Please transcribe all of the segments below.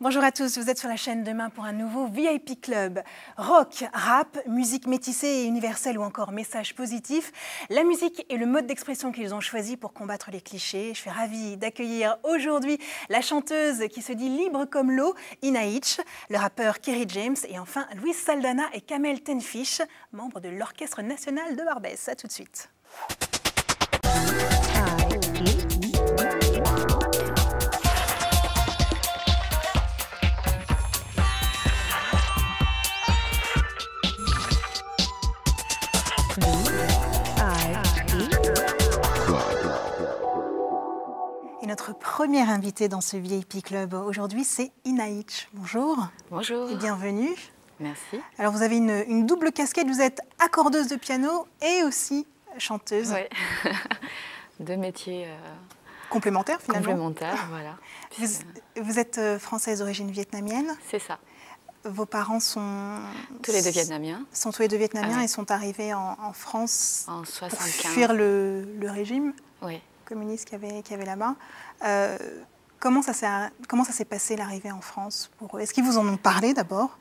Bonjour à tous, vous êtes sur la chaîne Demain pour un nouveau VIP Club. Rock, rap, musique métissée et universelle ou encore message positif. La musique est le mode d'expression qu'ils ont choisi pour combattre les clichés. Je suis ravie d'accueillir aujourd'hui la chanteuse qui se dit libre comme l'eau, Inaitch, le rappeur Kerry James et enfin Luis Saldana et Kamel Tenfish, membres de l'Orchestre National de Barbès. A tout de suite. Et notre première invitée dans ce VIP Club aujourd'hui, c'est Inaitch. Bonjour. Bonjour. Et bienvenue. Merci. Alors vous avez une double casquette, vous êtes accordeuse de piano et aussi chanteuse. Oui. Deux métiers complémentaires finalement. Complémentaires, voilà. Vous êtes française d'origine vietnamienne. C'est ça. Vos parents sont... Tous les deux vietnamiens. Sont tous les deux vietnamiens Ah, ouais. et sont arrivés en France en 75. pour fuir le régime oui. communiste qu'il y avait là-bas. Comment ça s'est passé l'arrivée en France pour eux? Est-ce qu'ils vous en ont parlé d'abord?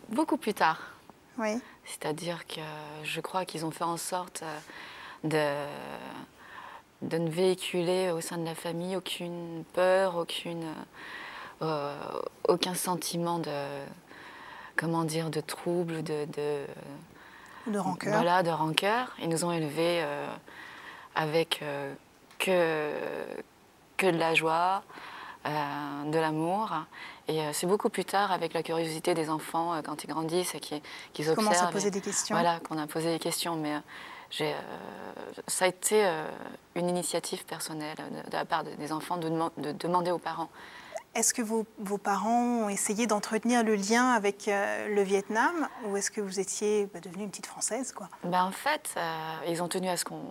Beaucoup plus tard. Oui. C'est-à-dire que je crois qu'ils ont fait en sorte de ne véhiculer au sein de la famille aucune peur, aucun sentiment de trouble, de rancœur. Voilà, de rancœur. Ils nous ont élevés avec que de la joie, de l'amour. Et c'est beaucoup plus tard, avec la curiosité des enfants, quand ils grandissent et qu'ils observent. Commencent à poser des questions. Voilà, qu'on a posé des questions. Mais ça a été une initiative personnelle de la part des enfants de demander aux parents. Est-ce que vos parents ont essayé d'entretenir le lien avec le Vietnam ou est-ce que vous étiez devenue une petite Française, quoi? En fait, ils ont tenu à ce qu'on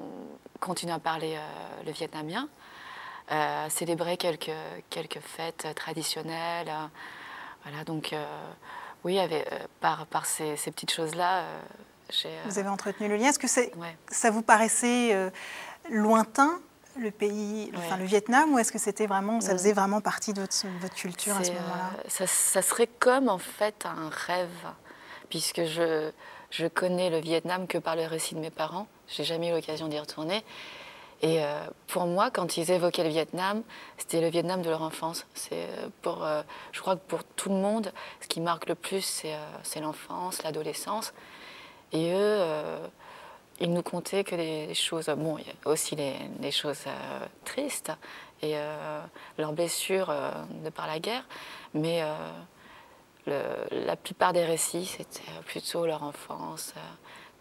continue à parler le vietnamien, célébrer quelques fêtes traditionnelles. Voilà, donc oui, par ces petites choses-là, vous avez entretenu le lien. Est-ce que ouais. ça vous paraissait lointain, le pays, enfin, le Vietnam, ou est-ce que c'était vraiment, ça faisait vraiment partie de votre culture à ce moment-là? Ça serait comme en fait un rêve, puisque je connais le Vietnam que par le récit de mes parents. J'ai jamais eu l'occasion d'y retourner. Et pour moi, quand ils évoquaient le Vietnam, c'était le Vietnam de leur enfance. Je crois que pour tout le monde, ce qui marque le plus, c'est l'enfance, l'adolescence. Et eux, ils nous contaient que les choses... Bon, il y a aussi les choses tristes et leurs blessures de par la guerre, mais la plupart des récits, c'était plutôt leur enfance,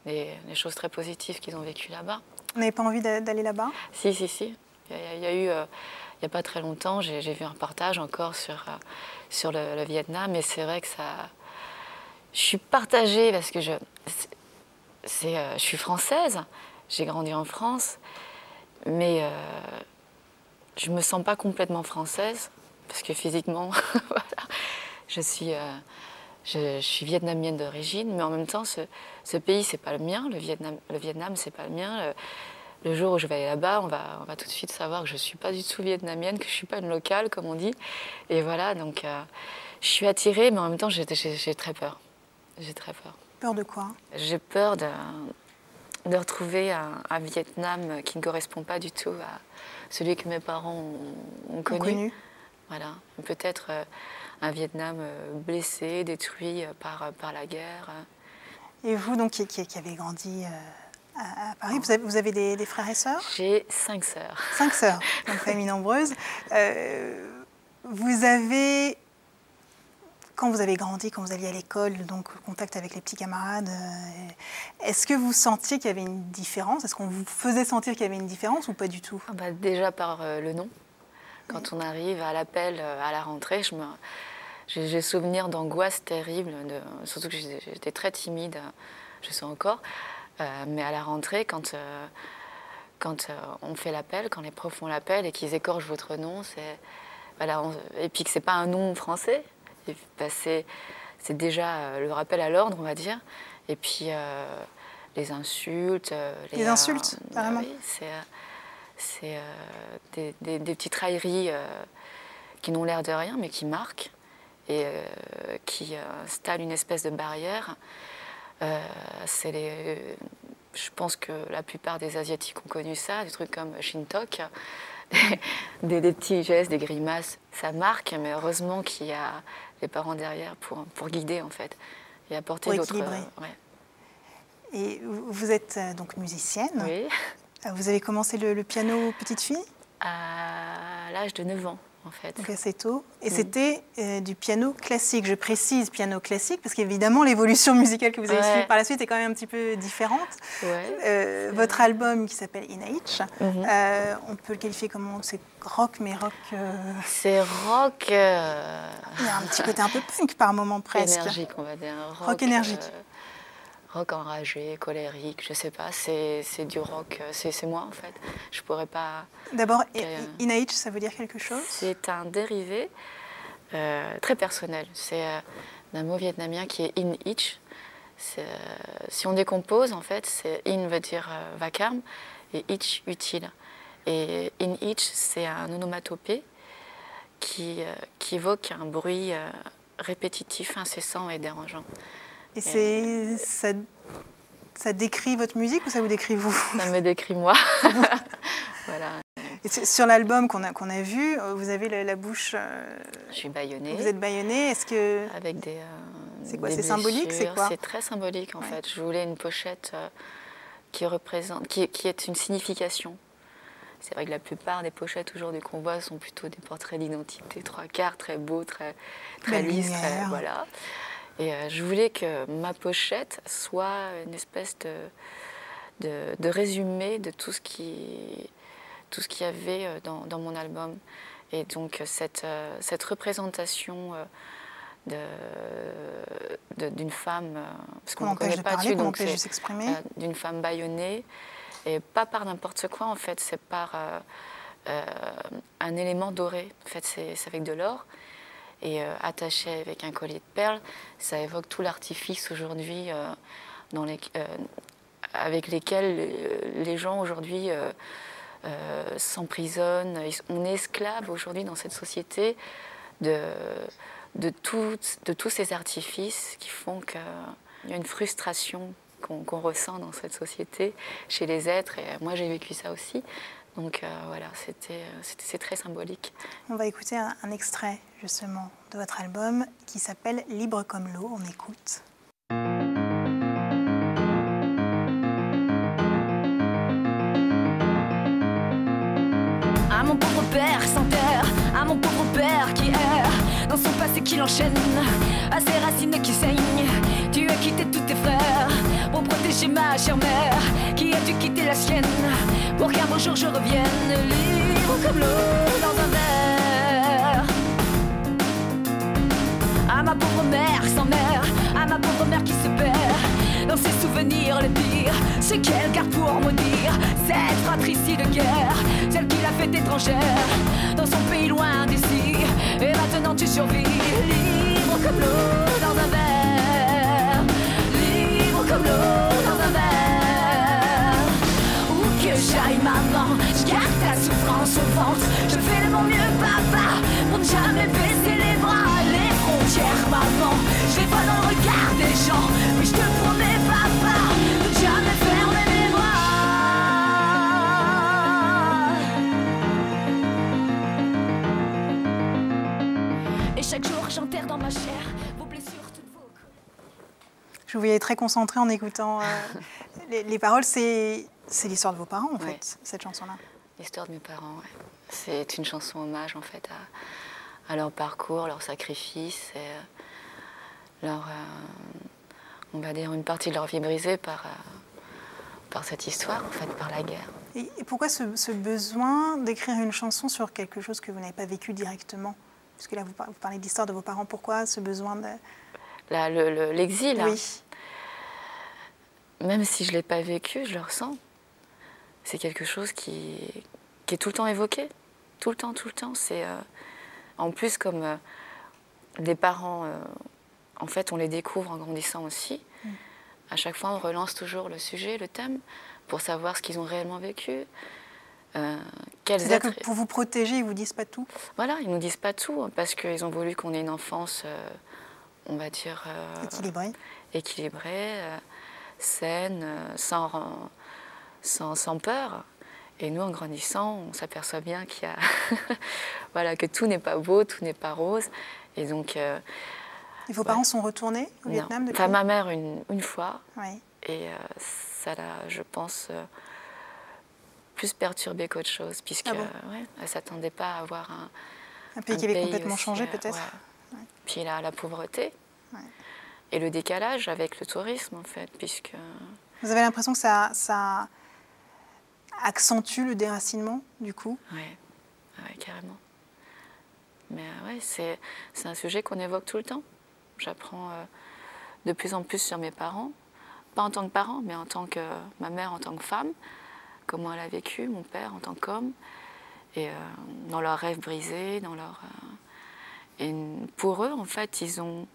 les choses très positives qu'ils ont vécues là-bas. Vous n'avez pas envie d'aller là-bas? Si. Il y a eu, il n'y a pas très longtemps, j'ai vu un reportage encore sur le Vietnam, et c'est vrai que ça... Je suis partagée parce que je suis française, j'ai grandi en France, mais je ne me sens pas complètement française, parce que physiquement, voilà, je suis vietnamienne d'origine, mais en même temps, ce pays, c'est pas le mien, le Vietnam, c'est pas le mien. Le jour où je vais aller là-bas, on va tout de suite savoir que je ne suis pas du tout vietnamienne, que je ne suis pas une locale, comme on dit. Et voilà, donc je suis attirée, mais en même temps, j'ai très peur. J'ai très peur. Peur de quoi? J'ai peur de retrouver un Vietnam qui ne correspond pas du tout à celui que mes parents ont connu. Voilà, peut-être un Vietnam blessé, détruit par la guerre. Et vous, donc, qui avez grandi à Paris, vous avez des frères et sœurs? J'ai 5 sœurs. 5 sœurs, donc famille nombreuse. Vous avez... Quand vous avez grandi, quand vous alliez à l'école, donc au contact avec les petits camarades, est-ce que vous sentiez qu'il y avait une différence? Est-ce qu'on vous faisait sentir qu'il y avait une différence ou pas du tout? Déjà par le nom. Quand on arrive à l'appel à la rentrée, j'ai souvenir d'angoisse terrible, surtout que j'étais très timide, je suis encore. Mais à la rentrée, quand on fait l'appel, quand les profs font l'appel et qu'ils écorchent votre nom, et puis que ce n'est pas un nom français, c'est déjà le rappel à l'ordre, on va dire. Et puis les insultes. Les insultes, carrément. Oui, c'est des petites railleries qui n'ont l'air de rien, mais qui marquent et qui installent une espèce de barrière. Je pense que la plupart des Asiatiques ont connu ça, des trucs comme Shintok, des petits gestes, des grimaces. Ça marque, mais heureusement qu'il y a les parents derrière pour guider, en fait, et apporter d'autres... Ouais. Et vous êtes donc musicienne. Oui. Vous avez commencé le piano petite fille? À l'âge de 9 ans, en fait. Donc assez tôt. Et c'était du piano classique. Je précise piano classique parce qu'évidemment l'évolution musicale que vous avez suivie par la suite est quand même un petit peu différente. Ouais, votre album qui s'appelle In H, on peut le qualifier comment? C'est rock, mais rock... C'est rock... Il y a un petit côté un peu punk par moment presque. Énergique, on va dire. Rock énergique. Rock enragé, colérique, je sais pas, c'est du rock, c'est moi en fait. Je pourrais pas... D'abord, In H, ça veut dire quelque chose? C'est un dérivé très personnel. C'est d'un mot vietnamien qui est In Ich. Si on décompose, en fait, In veut dire vacarme et Ich utile. Et In Ich, c'est un onomatopée qui évoque un bruit répétitif, incessant et dérangeant. Et ça décrit votre musique ou ça vous décrit vous? Ça me décrit moi. Voilà. Et sur l'album qu'on a vu, vous avez la bouche... Je suis bâillonnée. Vous êtes bâillonnée, est-ce que... Avec des... c'est quoi? C'est symbolique? C'est quoi? C'est très symbolique en fait. Je voulais une pochette qui représente, qui est une signification. C'est vrai que la plupart des pochettes aujourd'hui qu'on voit sont plutôt des portraits d'identité, 3/4, très beaux, très lisses, voilà. Et je voulais que ma pochette soit une espèce de résumé de tout ce qui y avait dans mon album. Et donc cette représentation d'une femme, parce qu'on ne connaît pas dessus, donc d'une femme bâillonnée, et pas par n'importe quoi en fait, c'est par un élément doré, en fait c'est avec de l'or. Et attaché avec un collier de perles, ça évoque tout l'artifice aujourd'hui avec lesquels les gens aujourd'hui s'emprisonnent. On est esclave aujourd'hui dans cette société de tous ces artifices qui font qu'il y a une frustration qu'on ressent dans cette société chez les êtres. Et moi j'ai vécu ça aussi. Donc voilà, c'est très symbolique. On va écouter un extrait justement de votre album qui s'appelle Libre comme l'eau. On écoute. À mon pauvre père sans terre, à mon pauvre père qui erre dans son passé qui l'enchaîne, à ses racines qui saignent. Tu as quitté tous tes frères pour protéger ma chère mère. Qui a dû quitter la sienne pour qu'un beau jour je revienne libre comme l'eau dans un verre. À ma pauvre mère sans mère, à ma pauvre mère qui se perd dans ses souvenirs les pires, c'est qu'elle garde pour maudire cette fratricide guerre, celle qui l'a fait étrangère dans son pays loin d'ici. Et maintenant tu survis libre comme l'eau dans un verre, libre comme l'eau dans un verre. Où que j'aille maman, je garde ta souffrance au ventre. Je fais de mon mieux papa pour ne jamais baisser les bras. Les frontières maman, je les vois dans le regard des gens. Mais je te promets papa de ne jamais fermer les bras. Et chaque jour j'enterre dans ma chair vos blessures, toutes vos... Je vous voyais très concentrée en écoutant les paroles. C'est l'histoire de vos parents en fait, cette chanson-là. L'histoire de mes parents, ouais. C'est une chanson hommage en fait à leur parcours, leur sacrifice et on va dire une partie de leur vie brisée par cette histoire en fait, par la guerre. Et pourquoi ce besoin d'écrire une chanson sur quelque chose que vous n'avez pas vécu directement? Parce que là vous parlez de l'histoire de vos parents, pourquoi ce besoin de... L'exil, oui. Même si je ne l'ai pas vécu, je le ressens. C'est quelque chose qui est tout le temps évoqué. Tout le temps. C'est, en plus, comme les parents, en fait, on les découvre en grandissant aussi. À chaque fois, on relance toujours le sujet, le thème, pour savoir ce qu'ils ont réellement vécu. quels C'est-à-dire êtres... que pour vous protéger, ils ne vous disent pas tout? Voilà, ils ne nous disent pas tout, parce qu'ils ont voulu qu'on ait une enfance, on va dire... équilibrée, saine, sans peur. Et nous, en grandissant, on s'aperçoit bien qu'il y a voilà, que tout n'est pas beau, tout n'est pas rose. Et donc... et vos parents sont retournés au Vietnam depuis? Enfin, ma mère une fois. Oui. Et ça l'a, je pense, plus perturbée qu'autre chose, puisque elle ne s'attendait pas à avoir un pays qui avait complètement aussi, changé, peut-être. Ouais. Puis la pauvreté. Ouais. Et le décalage avec le tourisme, en fait, puisque... Vous avez l'impression que ça accentue le déracinement, du coup? Oui, carrément. Mais c'est un sujet qu'on évoque tout le temps. J'apprends de plus en plus sur mes parents, pas en tant que parent, mais en tant que ma mère en tant que femme, comment elle a vécu, mon père en tant qu'homme, et dans leurs rêves brisés, dans leur... Et pour eux, en fait, ils sont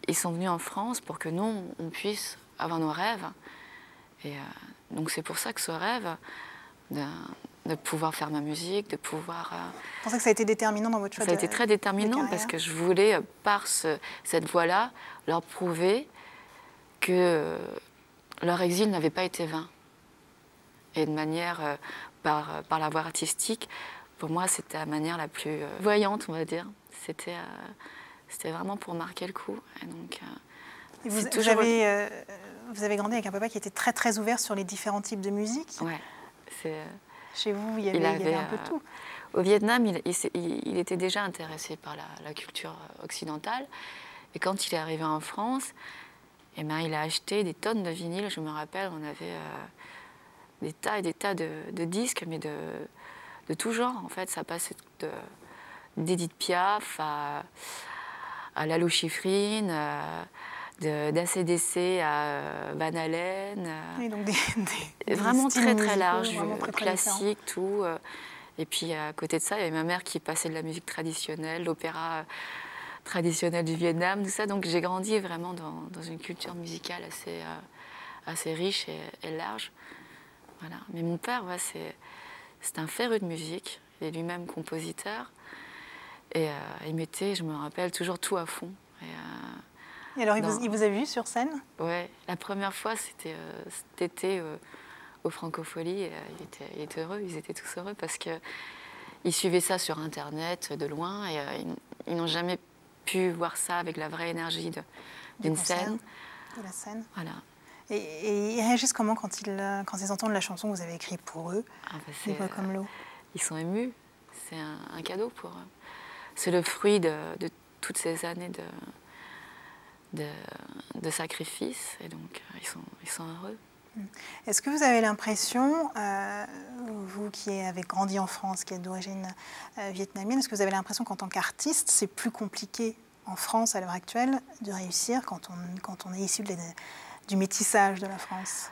venus en France pour que nous, on puisse avoir nos rêves. Et donc c'est pour ça que ce rêve de pouvoir faire ma musique, de pouvoir... Vous pensez que ça a été déterminant dans votre choix? Ça a été très déterminant parce que je voulais, par cette voie-là, leur prouver que leur exil n'avait pas été vain. Et de manière, par la voie artistique, pour moi, c'était la manière la plus voyante, on va dire. C'était vraiment pour marquer le coup. Et donc, et vous avez grandi avec un papa qui était très très ouvert sur les différents types de musique. Ouais. Chez vous, il y avait un peu tout. Au Vietnam, il était déjà intéressé par la culture occidentale. Et quand il est arrivé en France, eh ben, il a acheté des tonnes de vinyles. Je me rappelle, on avait des tas et des tas de disques, mais de tout genre. En fait, ça passait d'Edith Piaf à Lalo Schifrin, d'ACDC à Van Halen. Oui, donc vraiment des très très large, très classique, tout. Et puis à côté de ça, il y avait ma mère qui passait de la musique traditionnelle, l'opéra traditionnel du Vietnam, tout ça. Donc j'ai grandi vraiment dans une culture musicale assez riche et large. Voilà. Mais mon père, c'est un féru de musique. Il est lui-même compositeur. Et il mettait, je me rappelle, toujours tout à fond. Et alors, il vous a vu sur scène? Ouais, la première fois, c'était cet été au Francofolie. Et, il était heureux, ils étaient tous heureux parce qu'ils suivaient ça sur Internet de loin. Et ils n'ont jamais pu voir ça avec la vraie énergie d'une scène. De la scène. Voilà. Et ils réagissent comment quand ils entendent la chanson que vous avez écrite pour eux? Ils voient comme l'eau. Ils sont émus. C'est un cadeau pour eux. C'est le fruit de toutes ces années de sacrifice. Et donc, ils sont heureux. Est-ce que vous avez l'impression, vous qui avez grandi en France, qui êtes d'origine vietnamienne, est-ce que vous avez l'impression qu'en tant qu'artiste, c'est plus compliqué en France à l'heure actuelle de réussir quand on est issu du métissage de la France?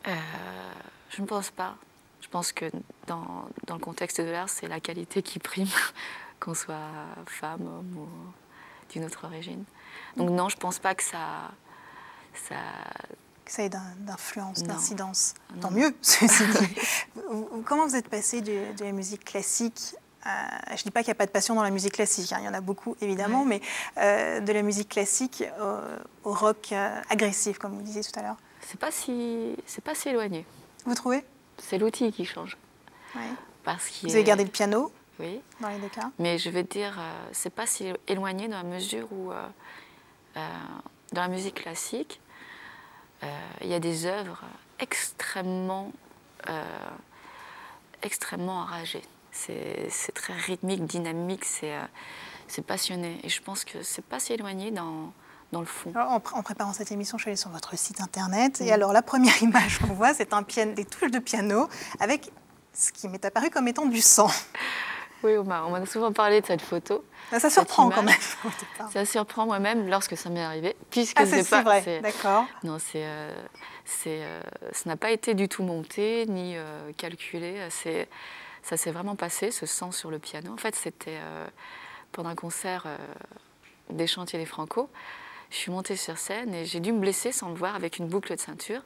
Je ne pense pas. Je pense que dans le contexte de l'art, c'est la qualité qui prime, qu'on soit femme, homme ou d'une autre origine. Donc non, je ne pense pas que ça ait d'influence, d'incidence. Tant mieux, ceci dit. Comment vous êtes passé de la musique classique je ne dis pas qu'il n'y a pas de passion dans la musique classique, hein, il y en a beaucoup évidemment, mais de la musique classique au rock agressif, comme vous disiez tout à l'heure? C'est pas si éloigné. Vous trouvez? C'est l'outil qui change. Ouais. Vous avez gardé le piano? Oui. Dans les deux cas? Mais je vais dire, c'est pas si éloigné dans la mesure où, dans la musique classique, il y a des œuvres extrêmement enragées. C'est très rythmique, dynamique, c'est passionné. Et je pense que c'est pas si éloigné dans le fond. Alors, en préparant cette émission, je suis allée sur votre site internet. Et alors, la première image qu'on voit, c'est des touches de piano avec ce qui m'est apparu comme étant du sang. Oui, on m'a souvent parlé de cette photo. Ça surprend quand même. Ça surprend moi-même lorsque ça m'est arrivé. Puisque c'est vrai, d'accord. Non, ça n'a pas été du tout monté, ni calculé. Ça s'est vraiment passé, ce sang sur le piano. En fait, c'était pendant un concert des Chantiers des Franco. Je suis montée sur scène et j'ai dû me blesser sans le voir avec une boucle de ceinture.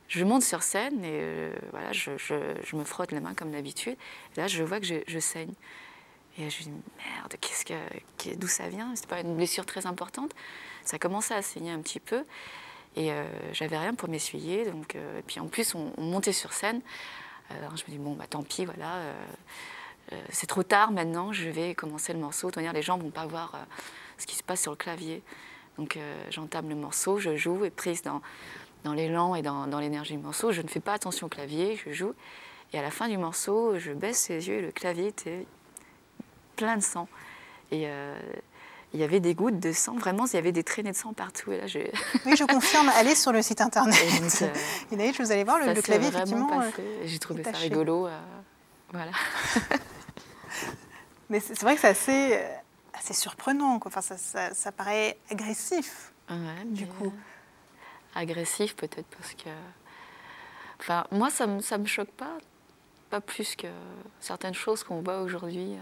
je monte sur scène et voilà, je me frotte les mains comme d'habitude. Et là, je vois que je saigne. Et je me dis, merde, d'où ça vient? C'est pas une blessure très importante. Ça commençait à saigner un petit peu. Et j'avais rien pour m'essuyer. Et puis en plus, on montait sur scène. Alors je me dis, bon, bah tant pis, voilà. C'est trop tard maintenant, je vais commencer le morceau. Les gens ne vont pas voir ce qui se passe sur le clavier. Donc j'entame le morceau, je joue, et prise dans l'élan et dans l'énergie du morceau, je ne fais pas attention au clavier, je joue. Et à la fin du morceau, je baisse les yeux et le clavier était plein de sang. Et il y avait des gouttes de sang, vraiment, il y avait des traînées de sang partout. Et là, Oui, je confirme, allez sur le site internet. Et d'ailleurs, vous allez voir, le clavier, effectivement. J'ai trouvé ça rigolo. Voilà. Mais c'est vrai que c'est assez surprenant, quoi. Enfin, ça paraît agressif, Ouais, du coup. Agressif, peut-être, parce que... Enfin, moi, ça me choque pas plus que certaines choses qu'on voit aujourd'hui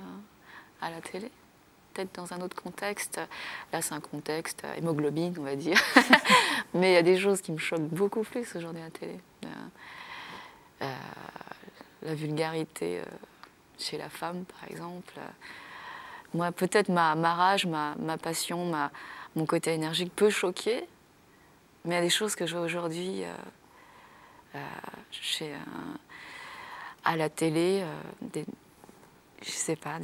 à la télé. Peut-être dans un autre contexte. Là, c'est un contexte hémoglobine, on va dire. Mais il y a des choses qui me choquent beaucoup plus aujourd'hui à la télé. La vulgarité chez la femme, par exemple. Moi, peut-être ma rage, ma passion, mon côté énergique peut choquer, mais il y a des choses que je vois aujourd'hui à la télé, je sais pas,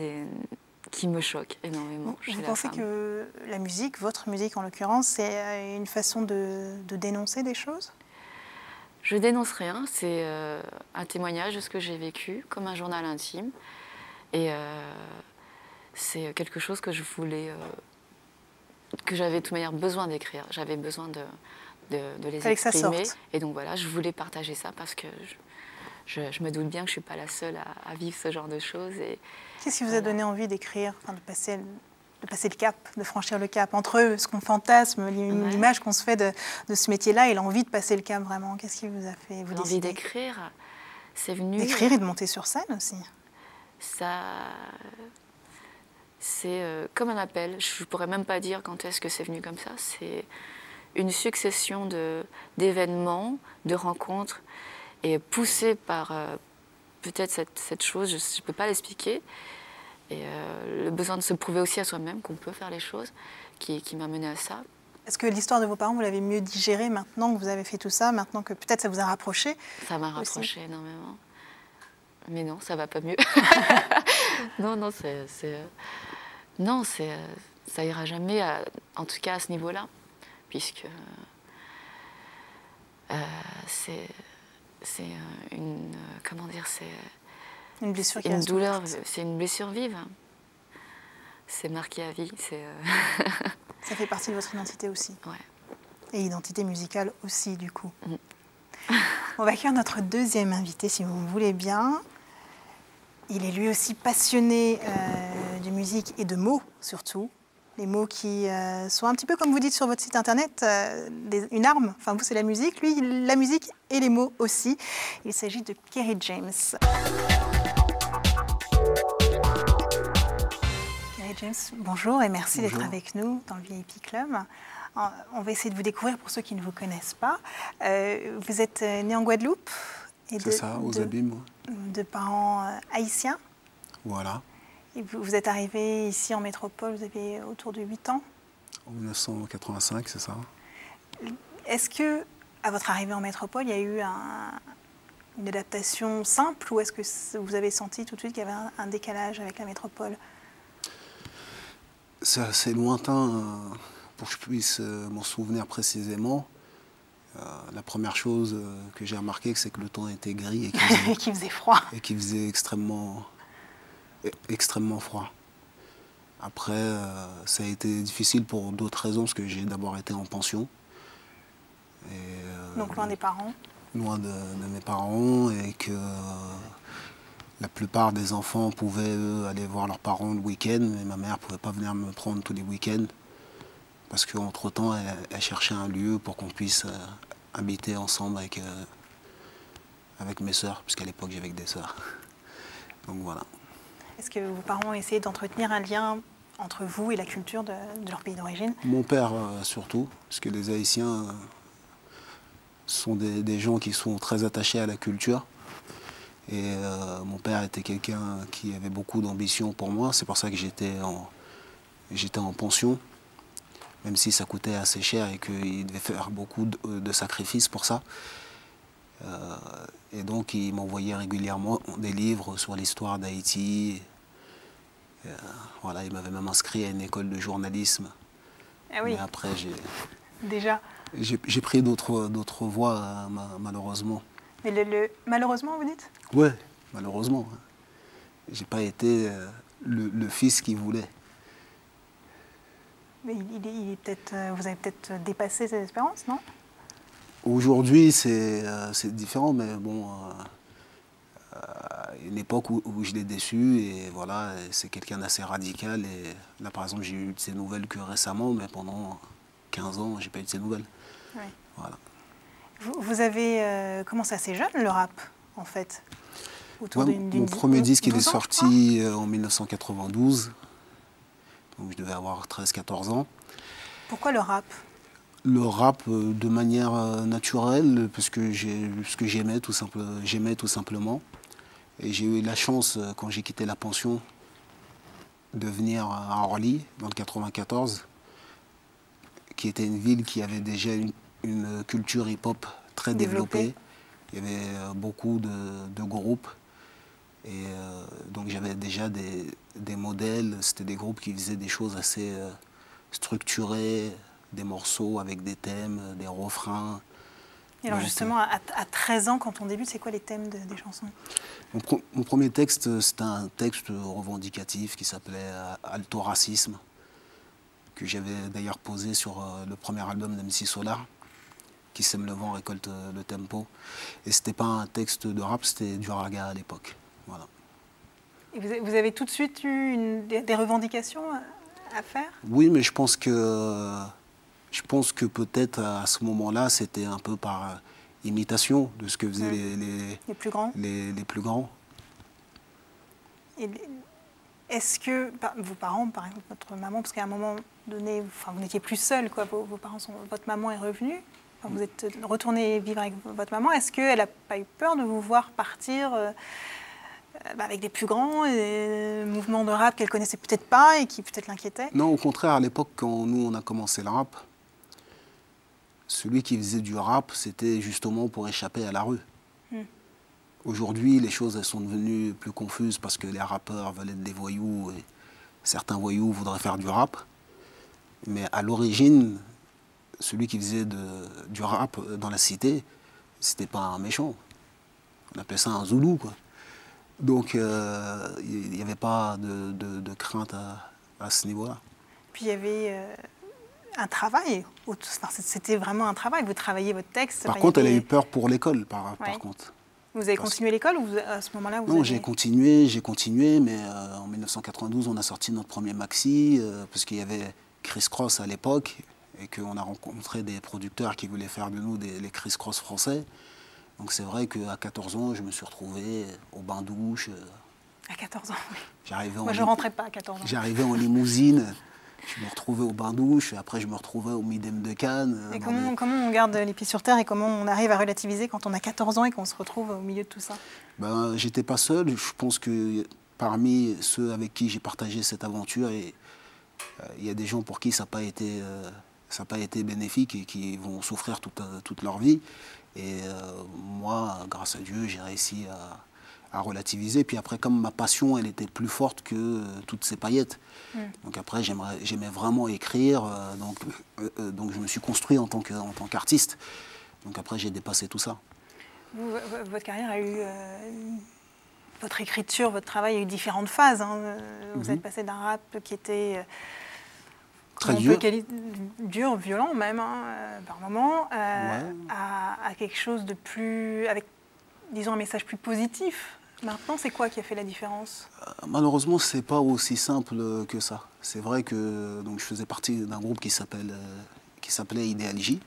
qui me choquent énormément. Vous pensez que la musique, votre musique en l'occurrence, c'est une façon de dénoncer des choses? Je dénonce rien, c'est un témoignage de ce que j'ai vécu, comme un journal intime. Et c'est quelque chose que je voulais, que j'avais de toute manière besoin d'écrire. J'avais besoin de les exprimer. Et donc voilà, je voulais partager ça parce que je me doute bien que je ne suis pas la seule à vivre ce genre de choses. Qu'est-ce qui vous a donné envie d'écrire, de passer le cap, de franchir le cap entre ce qu'on fantasme, l'image qu'on se fait de ce métier-là et l'envie de passer le cap vraiment? Qu'est-ce qui vous a fait vous décider? L'envie d'écrire, c'est venu... D'écrire et de monter sur scène aussi. Ça... C'est comme un appel. Je ne pourrais même pas dire quand est-ce que c'est venu comme ça. C'est une succession d'événements, de rencontres, et poussé par peut-être cette chose, je ne peux pas l'expliquer. Et le besoin de se prouver aussi à soi-même qu'on peut faire les choses, qui m'a mené à ça. Est-ce que l'histoire de vos parents, vous l'avez mieux digérée maintenant que vous avez fait tout ça, maintenant que peut-être ça vous a rapproché? Ça m'a rapproché énormément. Mais non, ça va pas mieux. Non, ça ira jamais, en tout cas à ce niveau-là, puisque c'est une, comment dire, c'est une blessure, une douleur, c'est une blessure vive. C'est marqué à vie. Ça fait partie de votre identité aussi. Ouais. Et identité musicale aussi, du coup. On va accueillir notre deuxième invité, si vous voulez bien. Il est lui aussi passionné de musique et de mots, surtout. Les mots qui sont un petit peu, comme vous dites sur votre site internet, une arme. Enfin, vous, c'est la musique. Lui, la musique et les mots aussi. Il s'agit de Kerry James. Kerry James, bonjour et merci d'être avec nous dans le VIP Club. On va essayer de vous découvrir pour ceux qui ne vous connaissent pas. Vous êtes né en Guadeloupe. C'est ça, aux Abîmes. De parents haïtiens. Voilà. Et vous êtes arrivé ici en métropole, vous avez autour de 8 ans. En 1985, c'est ça. Est-ce que, à votre arrivée en métropole, il y a eu une adaptation simple ou est-ce que vous avez senti tout de suite qu'il y avait un décalage avec la métropole? C'est assez lointain pour que je puisse m'en souvenir précisément. La première chose que j'ai remarqué, c'est que le temps était gris et qu'il faisait froid. Et qu'il faisait extrêmement froid. Après, ça a été difficile pour d'autres raisons, parce que j'ai d'abord été en pension. Donc loin des parents? Loin de mes parents, et que la plupart des enfants pouvaient eux, aller voir leurs parents le week-end, mais ma mère ne pouvait pas venir me prendre tous les week-ends, parce qu'entre-temps, elle cherchait un lieu pour qu'on puisse habiter ensemble avec mes sœurs, puisqu'à l'époque j'avais que des sœurs. Donc voilà. Est-ce que vos parents ont essayé d'entretenir un lien entre vous et la culture de leur pays d'origine? Mon père surtout, parce que les Haïtiens Ce sont des gens qui sont très attachés à la culture. Et mon père était quelqu'un qui avait beaucoup d'ambition pour moi. C'est pour ça que j'étais en pension, même si ça coûtait assez cher et qu'il devait faire beaucoup de sacrifices pour ça. Et donc il m'envoyait régulièrement des livres sur l'histoire d'Haïti. Voilà, il m'avait même inscrit à une école de journalisme. Ah oui. Mais après, Déjà. j'ai pris d'autres voies, malheureusement. Mais malheureusement, vous dites? Ouais, malheureusement. J'ai pas été le fils qu'il voulait. Mais il est peut-être, vous avez peut-être dépassé ces espérances, non? Aujourd'hui, c'est différent, mais bon, une époque où je l'ai déçu, et voilà, c'est quelqu'un d'assez radical. Et là, par exemple, j'ai eu de ses nouvelles que récemment, mais pendant 15 ans, j'ai pas eu de ses nouvelles. Oui. Voilà. Vous avez commencé assez jeune, le rap, en fait? Ouais, mon premier disque, il est sorti en 1992. Donc je devais avoir 13-14 ans. Pourquoi le rap? Le rap de manière naturelle, parce que j'aimais tout simplement. Et j'ai eu la chance, quand j'ai quitté la pension, de venir à Orly, dans le 94, qui était une ville qui avait déjà une culture hip-hop très développée. Il y avait beaucoup de groupes. Et donc j'avais déjà des modèles, c'était des groupes qui faisaient des choses assez structurées, des morceaux avec des thèmes, des refrains. Et alors justement, à 13 ans, quand on débute, c'est quoi les thèmes des chansons? Mon premier texte, c'était un texte revendicatif qui s'appelait Alto Racisme, que j'avais d'ailleurs posé sur le premier album d'MC Solar, Qui sème le vent récolte le tempo. Et c'était pas un texte de rap, c'était du raga à l'époque. Voilà. Et vous avez tout de suite eu des revendications à faire? Oui, mais je pense que peut-être à ce moment-là, c'était un peu par imitation de ce que faisaient les plus grands. Les plus grands. Est-ce que vos parents, par exemple votre maman, parce qu'à un moment donné, enfin, vous n'étiez plus seul, quoi, vos parents votre maman est revenue, enfin, vous êtes retourné vivre avec votre maman, est-ce qu'elle n'a pas eu peur de vous voir partir avec des plus grands, des mouvements de rap qu'elle connaissait peut-être pas et qui peut-être l'inquiétaient? Non, au contraire, à l'époque, quand nous on a commencé le rap, celui qui faisait du rap, c'était justement pour échapper à la rue. Aujourd'hui, les choses elles sont devenues plus confuses parce que les rappeurs veulent être des voyous et certains voyous voudraient faire du rap. Mais à l'origine, celui qui faisait du rap dans la cité, c'était pas un méchant. On appelait ça un zoulou, quoi. Donc, il n'y avait pas de crainte à ce niveau-là. Puis il y avait un travail. Enfin, c'était vraiment un travail. Vous travailliez votre texte. Par contre, elle a eu peur pour l'école, par contre. Vous avez continué l'école ou à ce moment-là Non, j'ai continué, mais en 1992, on a sorti notre premier maxi, parce qu'il y avait Chris Cross à l'époque, et qu'on a rencontré des producteurs qui voulaient faire de nous les Chris Cross français. Donc c'est vrai qu'à 14 ans, je me suis retrouvé au bain-douche. À 14 ans, oui. Moi, je ne rentrais pas à 14 ans. J'arrivais en limousine, je me retrouvais au bain-douche, après je me retrouvais au Midem de Cannes. Et comment on garde les pieds sur terre et comment on arrive à relativiser quand on a 14 ans et qu'on se retrouve au milieu de tout ça? J'étais pas seul. Je pense que parmi ceux avec qui j'ai partagé cette aventure, il y a des gens pour qui ça n'a pas été bénéfique et qui vont souffrir toute leur vie. Et moi, grâce à Dieu, j'ai réussi à relativiser. Puis après, comme ma passion, elle était plus forte que toutes ces paillettes. Donc après, j'aimais vraiment écrire. Donc je me suis construit en tant qu'artiste. Donc après, j'ai dépassé tout ça. Votre carrière a eu... votre écriture, votre travail a eu différentes phases. Hein. Vous êtes passé d'un rap qui était... très dur. Dur, violent même, par moments, à quelque chose de plus... avec, disons, un message plus positif. Maintenant, c'est quoi qui a fait la différence? Malheureusement, ce n'est pas aussi simple que ça. C'est vrai que je faisais partie d'un groupe qui s'appelait Idéal-J,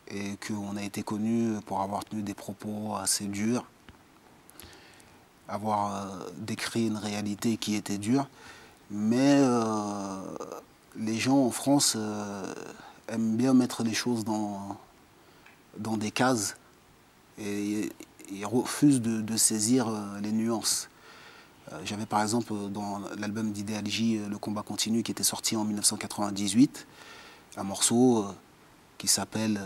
et qu'on a été connu pour avoir tenu des propos assez durs, avoir décrit une réalité qui était dure. Mais les gens en France aiment bien mettre les choses dans dans des cases et ils refusent de saisir les nuances. J'avais par exemple dans l'album d'Idéalgie, Le combat continue, qui était sorti en 1998, un morceau qui s'appelle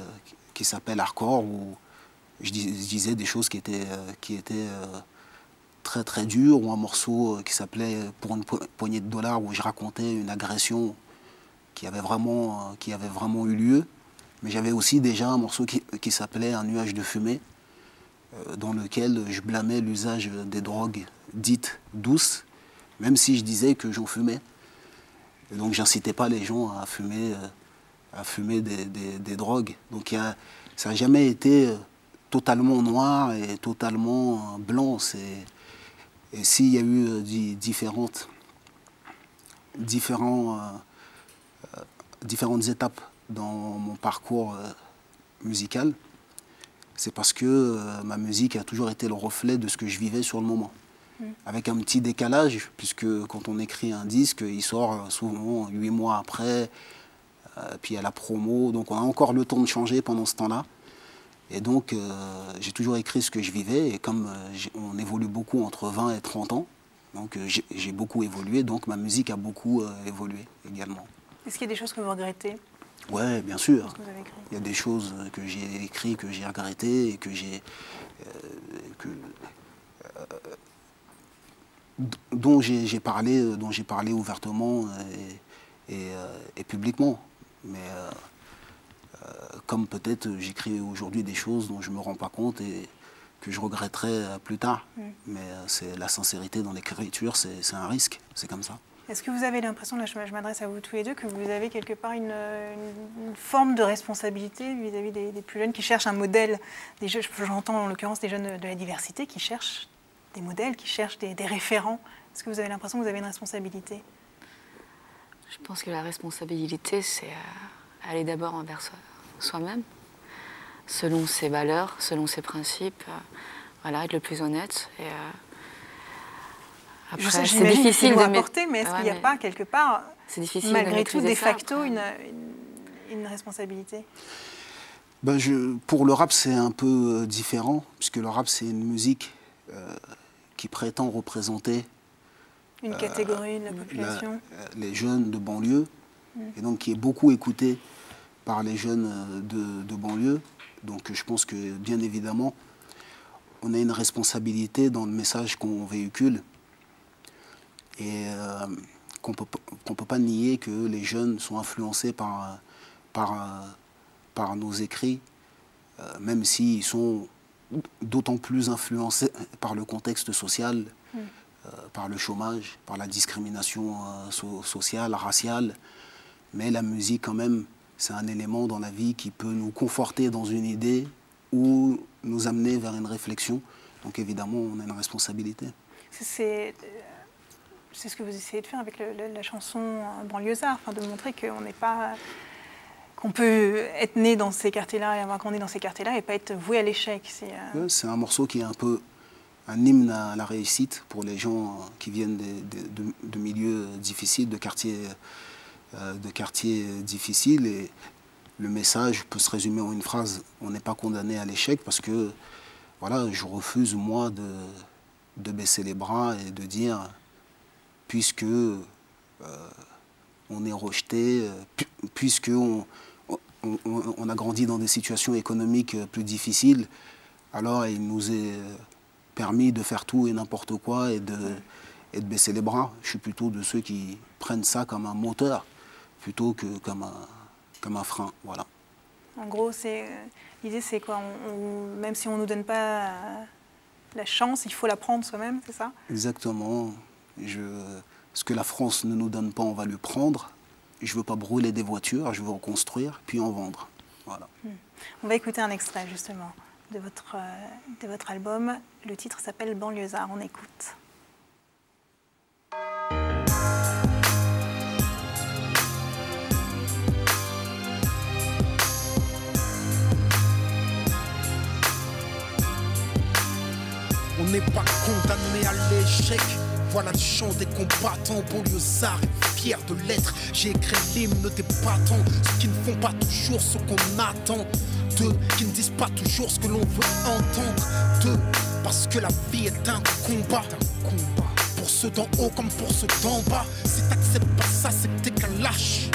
Hardcore, où je disais des choses qui étaient très très dures, ou un morceau qui s'appelait Pour une poignée de dollars, où je racontais une agression qui avait vraiment eu lieu. Mais j'avais aussi déjà un morceau qui s'appelait Un nuage de fumée, dans lequel je blâmais l'usage des drogues dites douces, même si je disais que j'en fumais. Et donc j'incitais pas les gens à fumer des drogues. Donc ça n'a jamais été totalement noir et totalement blanc. Et s'il y a eu différentes étapes dans mon parcours musical, c'est parce que ma musique a toujours été le reflet de ce que je vivais sur le moment. Avec un petit décalage, puisque quand on écrit un disque, il sort souvent 8 mois après, puis il y a la promo, donc on a encore le temps de changer pendant ce temps-là. Et donc j'ai toujours écrit ce que je vivais, et comme on évolue beaucoup entre 20 et 30 ans, donc j'ai beaucoup évolué, donc ma musique a beaucoup évolué également. Est-ce qu'il y a des choses que vous regrettez? Ouais, bien sûr. Que vous avez écrit. Il y a des choses que j'ai écrites, que j'ai regrettées, et dont j'ai parlé ouvertement et publiquement. Mais comme peut-être j'écris aujourd'hui des choses dont je ne me rends pas compte et que je regretterai plus tard. Mais c'est la sincérité dans l'écriture, c'est un risque, c'est comme ça. Est-ce que vous avez l'impression, là je m'adresse à vous tous les deux, que vous avez quelque part une forme de responsabilité vis-à-vis des plus jeunes qui cherchent un modèle, j'entends en l'occurrence des jeunes de la diversité qui cherchent des modèles, qui cherchent des référents? Est-ce que vous avez l'impression que vous avez une responsabilité? Je pense que la responsabilité, c'est aller d'abord envers soi-même, selon ses valeurs, selon ses principes, voilà, être le plus honnête. Et, après, c'est difficile de apporter, mais est-ce qu'il n'y a pas quelque part, malgré tout, de facto, une responsabilité? Pour le rap, c'est un peu différent, puisque le rap, c'est une musique qui prétend représenter une catégorie de la population, les jeunes de banlieue, et donc qui est beaucoup écoutée par les jeunes de banlieue. Donc je pense que, bien évidemment, on a une responsabilité dans le message qu'on véhicule, et qu'on peut pas nier que les jeunes sont influencés par nos écrits, même s'ils sont d'autant plus influencés par le contexte social, par le chômage, par la discrimination sociale, raciale. Mais la musique, quand même, c'est un élément dans la vie qui peut nous conforter dans une idée ou nous amener vers une réflexion. Donc évidemment, on a une responsabilité. C'est ce que vous essayez de faire avec la chanson Banlieusard, de montrer qu'on n'est pas... qu'on peut être né dans ces quartiers-là et avoir grandi dans ces quartiers-là et pas être voué à l'échec. C'est un morceau qui est un peu un hymne à la réussite pour les gens qui viennent de milieux difficiles, de quartiers difficiles. Et le message peut se résumer en une phrase: on n'est pas condamné à l'échec, parce que voilà, je refuse, moi, de baisser les bras et de dire, puisque on est rejeté, puisque on a grandi dans des situations économiques plus difficiles, alors il nous est permis de faire tout et n'importe quoi et de baisser les bras. Je suis plutôt de ceux qui prennent ça comme un moteur plutôt que comme un frein. Voilà. En gros, l'idée c'est quoi? Même si on ne nous donne pas la chance, il faut la prendre soi-même, c'est ça? Exactement. Ce que la France ne nous donne pas, on va le prendre. Je ne veux pas brûler des voitures, je veux reconstruire, puis en vendre. Voilà. On va écouter un extrait, justement, de votre album. Le titre s'appelle Banlieusard. On écoute. On n'est pas condamné à l'échec. Voilà le chant des combattants banlieusards. fier de l'être. J'ai écrit l'hymne des battants, ceux qui ne font pas toujours ce qu'on attend d'eux, qui ne disent pas toujours ce que l'on veut entendre d'eux, parce que la vie est un combat. Pour ceux d'en haut comme pour ceux d'en bas. Si t'acceptes pas ça, c'est que t'es qu'un lâche.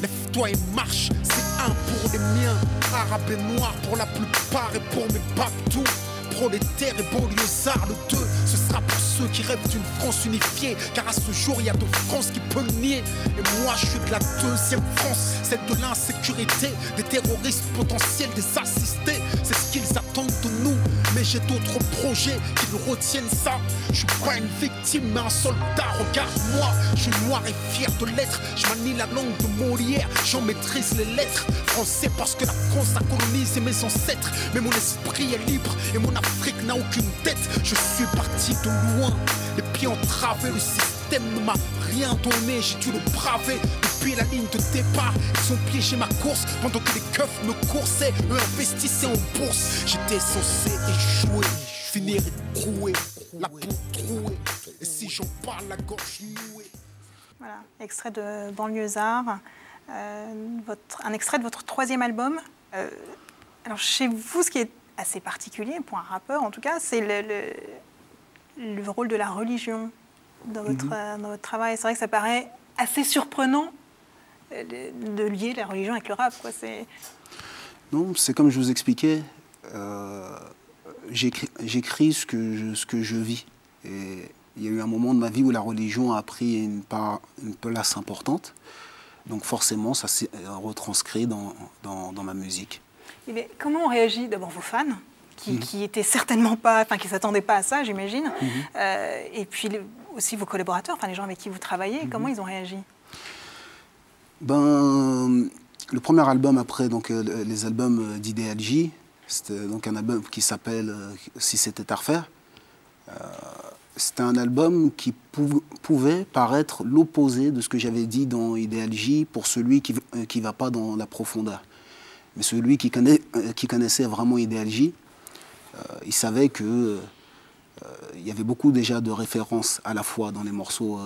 Lève-toi et marche, c'est un pour les miens, arabes et noirs pour la plupart et pour mes babtous. Prolétaires et banlieusards, le 2, ce sera pour ceux qui rêvent d'une France unifiée. Car à ce jour, il y a deux France qui peuvent le nier. Et moi, je suis de la deuxième France, celle de l'insécurité, des terroristes potentiels, des assistés. C'est ce qu'ils attendent de nous. Mais j'ai d'autres projets qui nous retiennent ça. Je suis pas une victime, mais un soldat, regarde-moi. Je suis noir et fier de l'être. Je manie la langue de Molière, j'en maîtrise les lettres. Français parce que la France a colonisé mes ancêtres. Mais mon esprit est libre et mon Afrique n'a aucune dette. Je suis parti de loin, les pieds entravés. Le système ne m'a rien donné, j'ai dû le braver. Depuis la ligne de départ, ils ont piégé ma course pendant que les keufs me coursaient, eux investissaient en bourse. J'étais censé échouer, finir écroué, la peau trouée. Et si j'en parle, la gorge nouée. Voilà, extrait de Banlieusards, un extrait de votre 3e album. Alors chez vous, ce qui est assez particulier pour un rappeur, en tout cas, c'est le rôle de la religion dans votre travail. C'est vrai que ça paraît assez surprenant de lier la religion avec le rap, quoi. Non, c'est comme je vous expliquais, j'écris ce que je vis. Et il y a eu un moment de ma vie où la religion a pris une place importante. Donc forcément, ça s'est retranscrit dans ma musique. Mais comment ont réagi d'abord vos fans, qui étaient certainement pas, enfin qui s'attendaient pas à ça, j'imagine, et puis aussi vos collaborateurs, enfin les gens avec qui vous travaillez, comment ils ont réagi? Ben, le premier album après donc les albums d'Idéal-J, c'était donc un album qui s'appelle Si c'était à refaire. C'était un album qui pouvait paraître l'opposé de ce que j'avais dit dans Idéal-J pour celui qui ne va pas dans la profondeur. Mais celui qui connaissait vraiment Idéal-J, il savait qu'il y avait beaucoup déjà de références à la fois dans les morceaux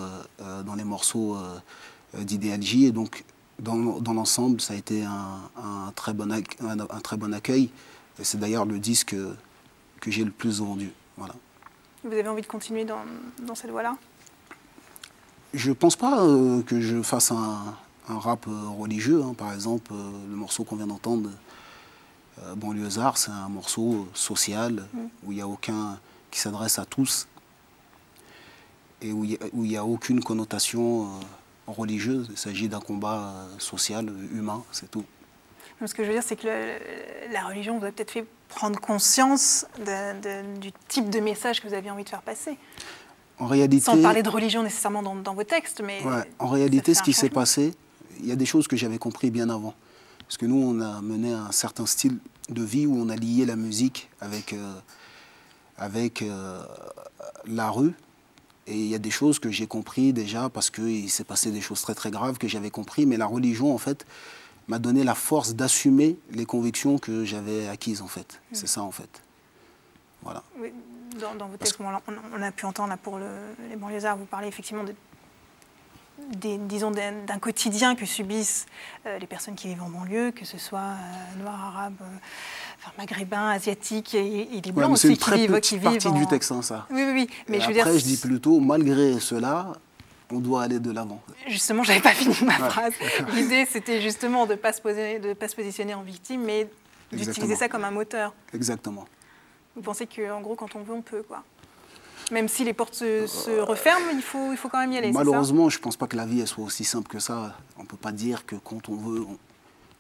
d'Idéal-J. Et donc, dans l'ensemble, ça a été un très bon accueil. Et c'est d'ailleurs le disque que j'ai le plus vendu. Voilà. Vous avez envie de continuer dans cette voie-là? Je ne pense pas que je fasse un rap religieux. Hein. Par exemple, le morceau qu'on vient d'entendre, Banlieusards, c'est un morceau social où il n'y a aucun qui s'adresse à tous et où il n'y a aucune connotation religieuse. Il s'agit d'un combat social, humain, c'est tout. Ce que je veux dire, c'est que la religion vous a peut-être fait prendre conscience du type de message que vous aviez envie de faire passer. En réalité, sans parler de religion nécessairement dans vos textes, mais... Ouais, en réalité, ce qui s'est passé, il y a des choses que j'avais compris bien avant. Parce que nous, on a mené un certain style de vie où on a lié la musique avec la rue. Et il y a des choses que j'ai compris déjà parce qu'il s'est passé des choses très très graves que j'avais compris. Mais la religion, en fait, m'a donné la force d'assumer les convictions que j'avais acquises, en fait. C'est ça, en fait. Voilà. Oui, dans vos textes, on a pu entendre là, pour les Banlieusards, vous parlez effectivement disons d'un quotidien que subissent les personnes qui vivent en banlieue, que ce soit noirs, arabes, maghrébins, asiatiques et les blancs aussi qui vivent. C'est une partie du texte, hein, ça. Oui, oui, oui. Mais je dis plutôt, malgré cela, on doit aller de l'avant. Justement, je n'avais pas fini ma phrase. L'idée, c'était justement de ne pas se positionner en victime, mais d'utiliser ça comme un moteur. Exactement. Vous pensez qu'en gros, quand on veut, on peut, quoi. Même si les portes se referment, il faut quand même y aller. Malheureusement, je ne pense pas que la vie elle soit aussi simple que ça. On ne peut pas dire que quand on veut,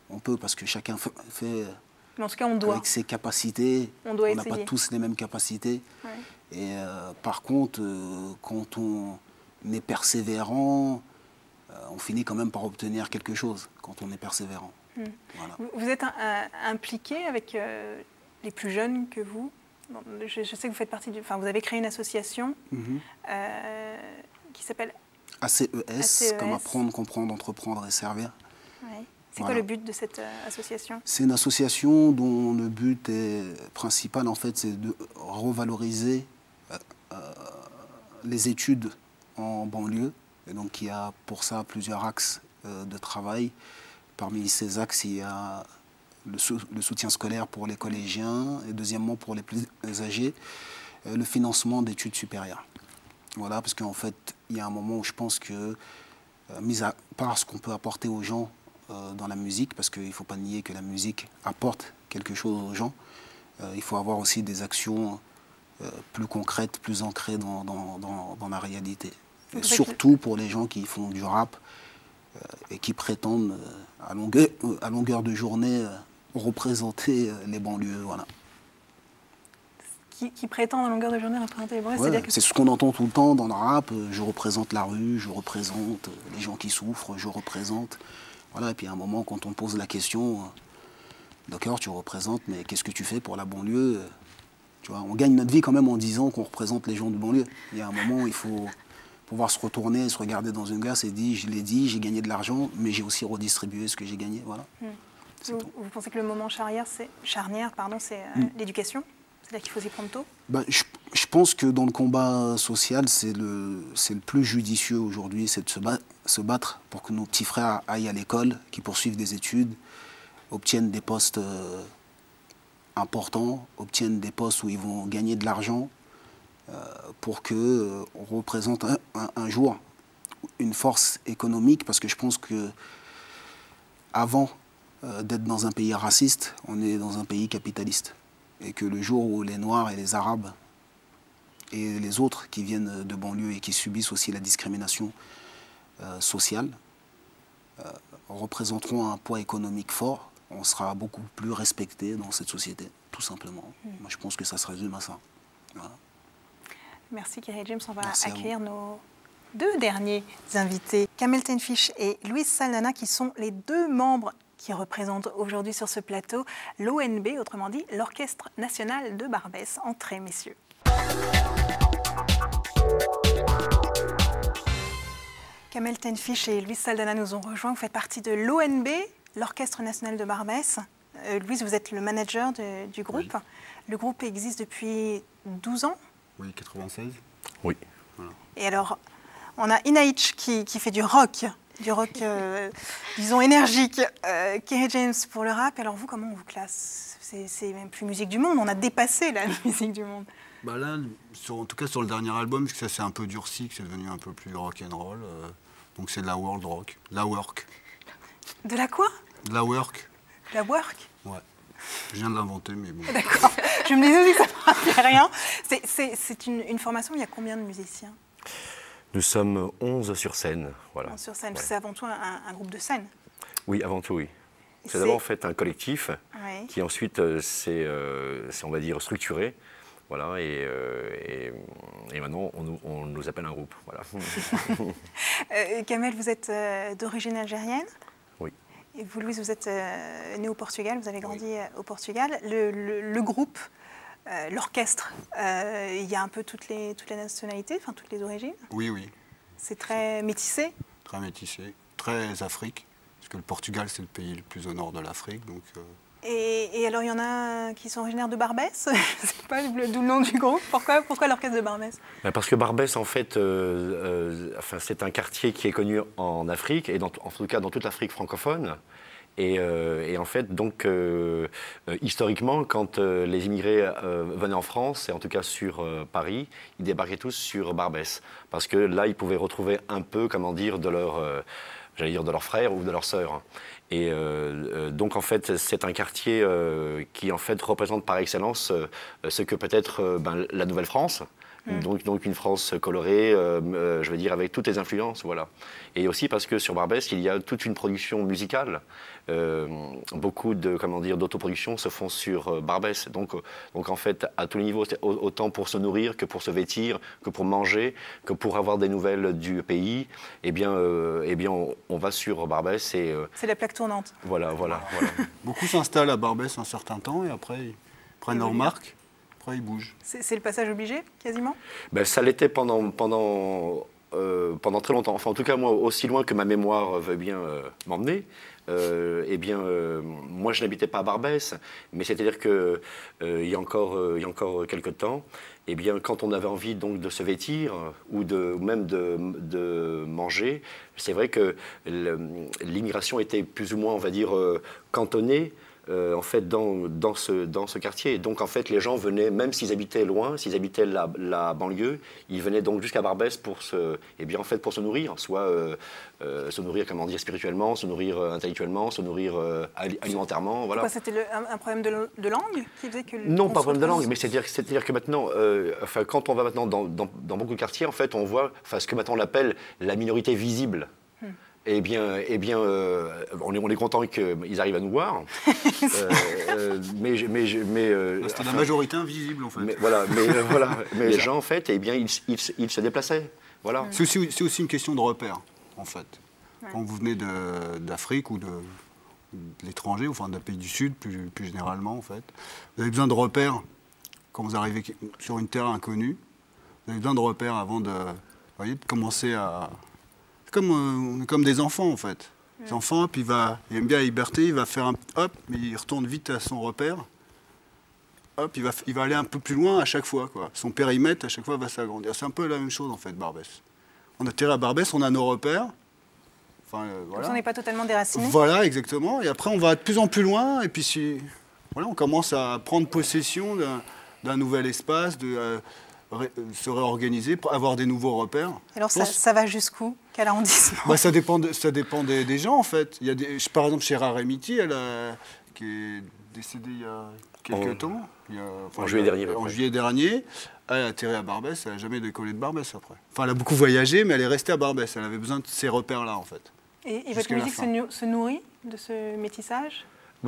on peut, parce que chacun fait mais en tout cas, on doit. Avec ses capacités. On doit n'a pas tous les mêmes capacités. Ouais. Et par contre, quand on est persévérant, on finit quand même par obtenir quelque chose quand on est persévérant. Voilà. Vous êtes impliqué avec les plus jeunes que vous? Je sais que vous faites partie vous avez créé une association qui s'appelle ACES, comme apprendre, comprendre, entreprendre et servir. Ouais. C'est quoi le but de cette association? C'est une association dont le but principal, en fait, c'est de revaloriser les études en banlieue Et donc il y a pour ça plusieurs axes de travail. Parmi ces axes, il y a le soutien scolaire pour les collégiens et deuxièmement pour les plus âgés, le financement d'études supérieures. Voilà, parce qu'en fait, il y a un moment où je pense que, mis à part ce qu'on peut apporter aux gens dans la musique, parce qu'il ne faut pas nier que la musique apporte quelque chose aux gens, il faut avoir aussi des actions plus concrètes, plus ancrées dans la réalité. Et surtout pour les gens qui font du rap et qui prétendent à longueur de journée représenter les banlieues. Voilà. Qui prétendent à longueur de journée représenter les banlieues, Ouais, c'est ce qu'on entend tout le temps dans le rap. Je représente la rue, je représente les gens qui souffrent, je représente. Voilà, et puis à un moment, quand on pose la question, d'accord, tu représentes, mais qu'est-ce que tu fais pour la banlieue? Tu vois, on gagne notre vie quand même en disant qu'on représente les gens de banlieue. Il y a un moment où il faut pouvoir se retourner, se regarder dans une glace et dire, je l'ai dit, j'ai gagné de l'argent, mais j'ai aussi redistribué ce que j'ai gagné. Voilà. Vous pensez que le moment charnière, c'est l'éducation? C'est-à-dire qu'il faut s'y prendre tôt? Je pense que dans le combat social, c'est le plus judicieux aujourd'hui, c'est de se battre pour que nos petits frères aillent à l'école, qu'ils poursuivent des études, obtiennent des postes importants, obtiennent des postes où ils vont gagner de l'argent, pour qu'on représente un jour une force économique, parce que je pense que avant d'être dans un pays raciste, on est dans un pays capitaliste. Et que le jour où les Noirs et les Arabes et les autres qui viennent de banlieue et qui subissent aussi la discrimination sociale représenteront un poids économique fort, on sera beaucoup plus respecté dans cette société, tout simplement. Moi, je pense que ça se résume à ça. Voilà. Merci Kerry James. On va accueillir nos deux derniers invités, Kamel Tenfish et Luis Saldana, qui sont les deux membres qui représentent aujourd'hui sur ce plateau l'ONB, autrement dit l'Orchestre National de Barbès. Entrez, messieurs. Kamel Tenfish et Luis Saldana nous ont rejoints. Vous faites partie de l'ONB, l'Orchestre National de Barbès. Luis, vous êtes le manager du groupe. Oui. Le groupe existe depuis 12 ans. Oui, 96. Oui. Voilà. Et alors, on a Inaïch qui fait du rock, disons, énergique. Kerry James pour le rap. Alors vous, comment on vous classe? C'est même plus musique du monde, on a dépassé la musique du monde. Bah là, en tout cas sur le dernier album, ça s'est un peu durci, que c'est devenu un peu plus rock'n'roll. Donc c'est de la world rock, la work. De la quoi? De la work. De la work? Ouais. Je viens de l'inventer, mais bon. D'accord. Je me disais aussi que ça ne me rappelait rien. C'est une formation, il y a combien de musiciens? Nous sommes 11 sur scène. Voilà. 11 sur scène, ouais. C'est avant tout un groupe de scène? Oui, avant tout, oui. C'est d'abord en fait un collectif qui ensuite s'est, on va dire, structuré. Voilà, et maintenant, on nous appelle un groupe. Voilà. Kamel, vous êtes d'origine algérienne? Oui. Et vous, Louise, vous êtes né au Portugal, vous avez grandi au Portugal. Le groupe, l'orchestre, il y a un peu toutes les nationalités, enfin toutes les origines? Oui, oui. C'est très métissé? Très métissé, très Afrique, parce que le Portugal, c'est le pays le plus au nord de l'Afrique, donc... Et alors, il y en a qui sont originaires de Barbès? Je ne sais pas d'où le nom du groupe. Pourquoi l'orchestre de Barbès? Parce que Barbès, en fait, enfin, c'est un quartier qui est connu en Afrique, et en tout cas dans toute l'Afrique francophone. Et en fait, donc, historiquement, quand les immigrés venaient en France, et en tout cas sur Paris, ils débarquaient tous sur Barbès. Parce que là, ils pouvaient retrouver un peu, comment dire, de leur, j'allais dire, de leurs frères ou de leurs sœurs. Et donc, en fait, c'est un quartier qui, en fait, représente par excellence ce que peut être la Nouvelle-France. Donc une France colorée, je veux dire, avec toutes les influences, voilà. Et aussi parce que sur Barbès, il y a toute une production musicale. Beaucoup de, comment dire, d'autoproduction se font sur Barbès. Donc en fait, à tous les niveaux, autant pour se nourrir que pour se vêtir, que pour manger, que pour avoir des nouvelles du pays, eh bien on va sur Barbès et... c'est la plaque tournante. Voilà. Beaucoup s'installent à Barbès un certain temps et après ils prennent leur marque. Ils bougent. C'est le passage obligé, quasiment? Ça l'était pendant pendant très longtemps, enfin en tout cas moi, aussi loin que ma mémoire veut bien m'emmener, eh bien, moi je n'habitais pas à Barbès, mais c'est-à-dire que il y a encore quelques temps, eh bien, quand on avait envie donc de se vêtir ou même de manger, c'est vrai que l'immigration était plus ou moins, on va dire, cantonnée. En fait, dans ce quartier. Et donc, en fait, les gens venaient, même s'ils habitaient loin, s'ils habitaient la banlieue, ils venaient donc jusqu'à Barbès pour se nourrir, soit se nourrir, comment dire, spirituellement, se nourrir intellectuellement, se nourrir alimentairement, voilà. Pourquoi c'était un problème de langue qui faisait que... Non, pas problème de langue, mais c'est-à-dire que maintenant, enfin, quand on va maintenant dans beaucoup de quartiers, en fait, on voit ce que maintenant on appelle la minorité visible. Eh bien, on est content qu'ils arrivent à nous voir. C'était la majorité invisible, en fait. Mais les gens, en fait, eh bien, ils se déplaçaient. Voilà. C'est aussi une question de repère, en fait. Ouais. Quand vous venez d'Afrique ou de l'étranger, enfin d'un pays du Sud, plus généralement, en fait, vous avez besoin de repères quand vous arrivez sur une terre inconnue. Vous avez besoin de repères avant de commencer à... on est comme des enfants, en fait. Les enfants, puis il aime bien la liberté, il va faire un hop, mais il retourne vite à son repère. Hop, il va aller un peu plus loin à chaque fois, quoi. Son périmètre, à chaque fois, va s'agrandir. C'est un peu la même chose, en fait, Barbès. On atterrit à Barbès, on a nos repères. Enfin, voilà. On n'est pas totalement déraciné. Voilà, exactement. Et après, on va de plus en plus loin, et puis on commence à prendre possession d'un nouvel espace, se réorganiser, pour avoir des nouveaux repères. Alors ça va jusqu'où? Quel arrondissement? Ça dépend des gens, en fait. Il y a par exemple, chez Rarémiti, qui est décédée il y a quelques temps. En juillet dernier. En juillet dernier, elle a atterri à Barbès, elle n'a jamais décollé de Barbès après. Enfin, elle a beaucoup voyagé, mais elle est restée à Barbès. Elle avait besoin de ces repères-là, en fait. Et votre musique se nourrit de ce métissage?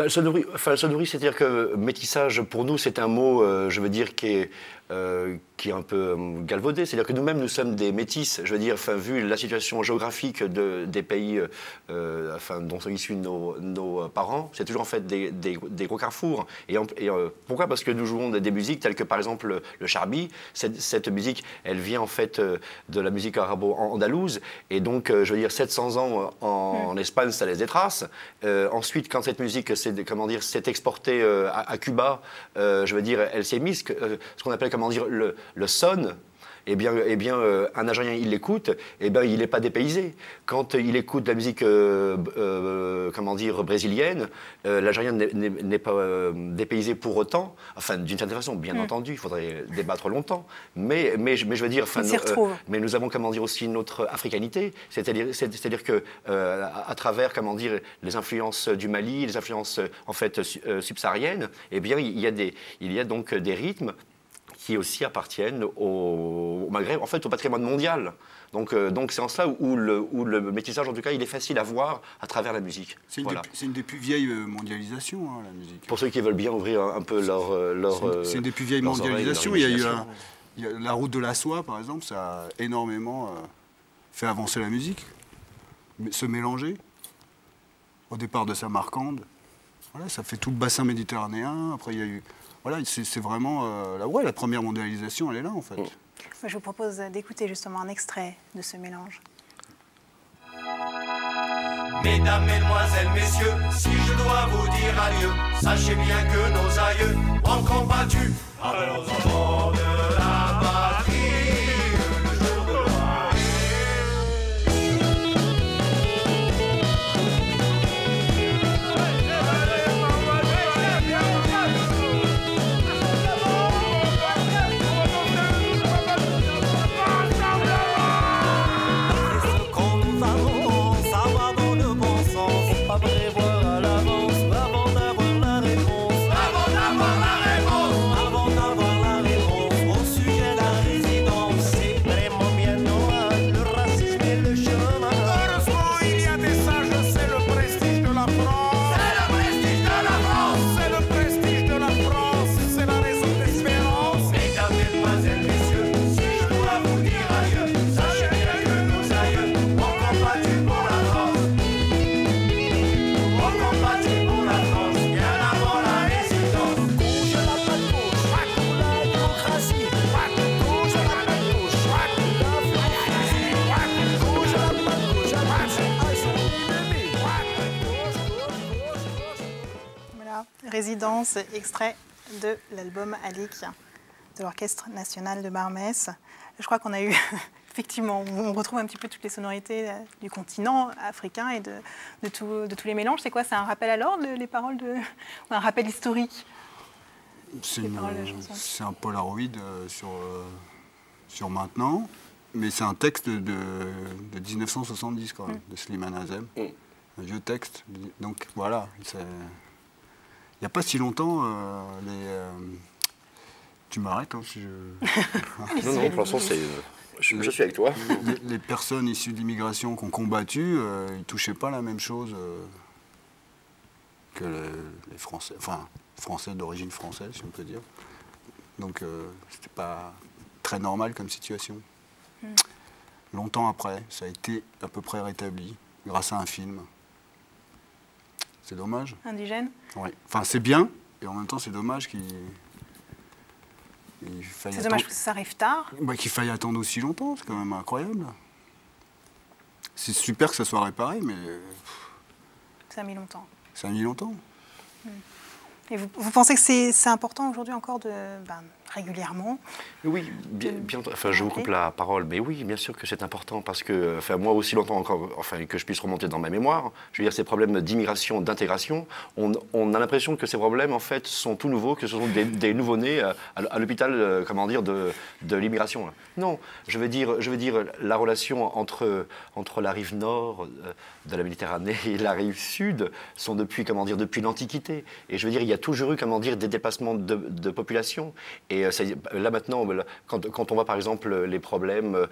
Se nourrit, c'est-à-dire que métissage, pour nous, c'est un mot, je veux dire, qui est un peu galvaudé. C'est-à-dire que nous-mêmes, nous sommes des métis. Je veux dire, vu la situation géographique des pays dont sont issus nos parents, c'est toujours en fait des gros carrefours. Et pourquoi? Parce que nous jouons des musiques telles que, par exemple, le charbi. Cette musique, elle vient en fait de la musique arabo-andalouse. Et donc, je veux dire, 700 ans en Espagne, ça laisse des traces. Ensuite, quand cette musique s'est exportée à Cuba, je veux dire, elle s'est mise, ce qu'on appelle, le son. Eh bien, un Algérien, il l'écoute, eh bien, il n'est pas dépaysé. Quand il écoute la musique, brésilienne, l'Algérien n'est pas dépaysé pour autant. Enfin, d'une certaine façon, bien entendu, il faudrait débattre longtemps. Mais je veux dire, mais nous avons, aussi notre africanité. C'est-à-dire que, à travers, les influences du Mali, les influences, en fait, subsahariennes, eh bien, il y a donc des rythmes qui aussi appartiennent au Maghreb, en fait au patrimoine mondial. Donc c'est en cela où le métissage, en tout cas, il est facile à voir à travers la musique. C'est une des plus vieilles mondialisations, hein, la musique. Pour ceux qui veulent bien ouvrir un peu c'est une des plus vieilles mondialisations. Il y a la route de la soie, par exemple, ça a énormément fait avancer la musique, se mélanger. Au départ de Samarcande, voilà, ça fait tout le bassin méditerranéen. Après, il y a eu... Voilà, c'est vraiment la première mondialisation, elle est là, en fait. Je vous propose d'écouter justement un extrait de ce mélange. Mesdames, mesdemoiselles, messieurs, si je dois vous dire adieu, sachez bien que nos aïeux ont combattu avec nos enfants de la patrie. Le jour de Résidence, extrait de l'album Alik de l'Orchestre National de Barmès. Je crois qu'on a eu, effectivement, on retrouve un petit peu toutes les sonorités du continent africain et de tous les mélanges. C'est quoi? C'est un rappel à l'ordre, les paroles ou un rappel historique? C'est un Polaroid sur maintenant, mais c'est un texte de 1970 quand même, de Slimane Azem. Un vieux texte. Donc voilà, il n'y a pas si longtemps, tu m'arrêtes hein, si je... Non, pour l'instant, je suis avec toi. Les personnes issues de l'immigration qui ont combattu, ils ne touchaient pas la même chose que les Français, enfin, Français d'origine française, si on peut dire. Donc, c'était pas très normal comme situation. Longtemps après, ça a été à peu près rétabli, grâce à un film. C'est dommage. Indigène? Oui. Enfin, c'est bien, et en même temps, c'est dommage qu'il faille C'est dommage que ça arrive tard. qu'il faille attendre aussi longtemps, c'est quand même incroyable. C'est super que ça soit réparé, mais... Ça a mis longtemps. Ça a mis longtemps. Et vous pensez que c'est important aujourd'hui encore régulièrement? Oui, bien, enfin, je vous coupe la parole, mais oui, bien sûr que c'est important parce que, enfin, moi aussi longtemps encore, enfin, que je puisse remonter dans ma mémoire, je veux dire, ces problèmes d'immigration, d'intégration, on a l'impression que ces problèmes, en fait, sont tout nouveaux, que ce sont des nouveau-nés à l'hôpital, comment dire, de l'immigration. Non, je veux dire, la relation entre la rive nord de la Méditerranée et la rive sud sont depuis, comment dire, depuis l'Antiquité. Et je veux dire, il y a toujours eu, comment dire, des déplacements de population. Et là maintenant, quand on voit par exemple les problèmes,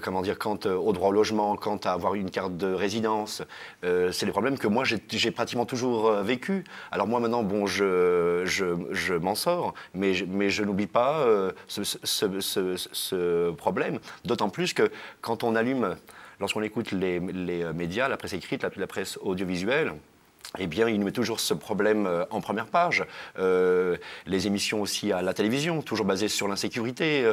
comment dire, quant au droit au logement, quant à avoir une carte de résidence, c'est des problèmes que moi j'ai pratiquement toujours vécu. Alors moi maintenant, bon, je m'en sors, mais je n'oublie pas ce problème. D'autant plus que quand on allume, lorsqu'on écoute les médias, la presse écrite, la presse audiovisuelle, eh bien, il nous met toujours ce problème en première page. Les émissions aussi à la télévision, toujours basées sur l'insécurité,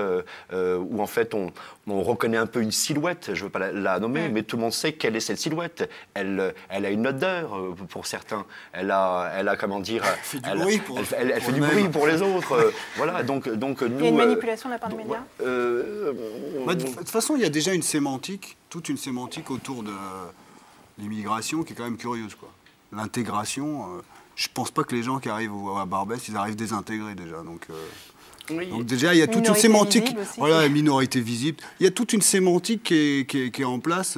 où en fait on reconnaît un peu une silhouette, je ne veux pas la nommer, mais tout le monde sait quelle est cette silhouette. Elle a une odeur pour certains. Elle a comment dire, elle fait du bruit pour les autres. Voilà, donc nous. Il y a une manipulation de la part des médias. De toute façon, il y a déjà une sémantique, toute une sémantique autour de l'immigration qui est quand même curieuse, quoi. L'intégration, je ne pense pas que les gens qui arrivent à Barbès, ils arrivent désintégrés déjà. Donc déjà, il y a toute une sémantique, voilà, minorité visible. Il y a toute une sémantique qui est en place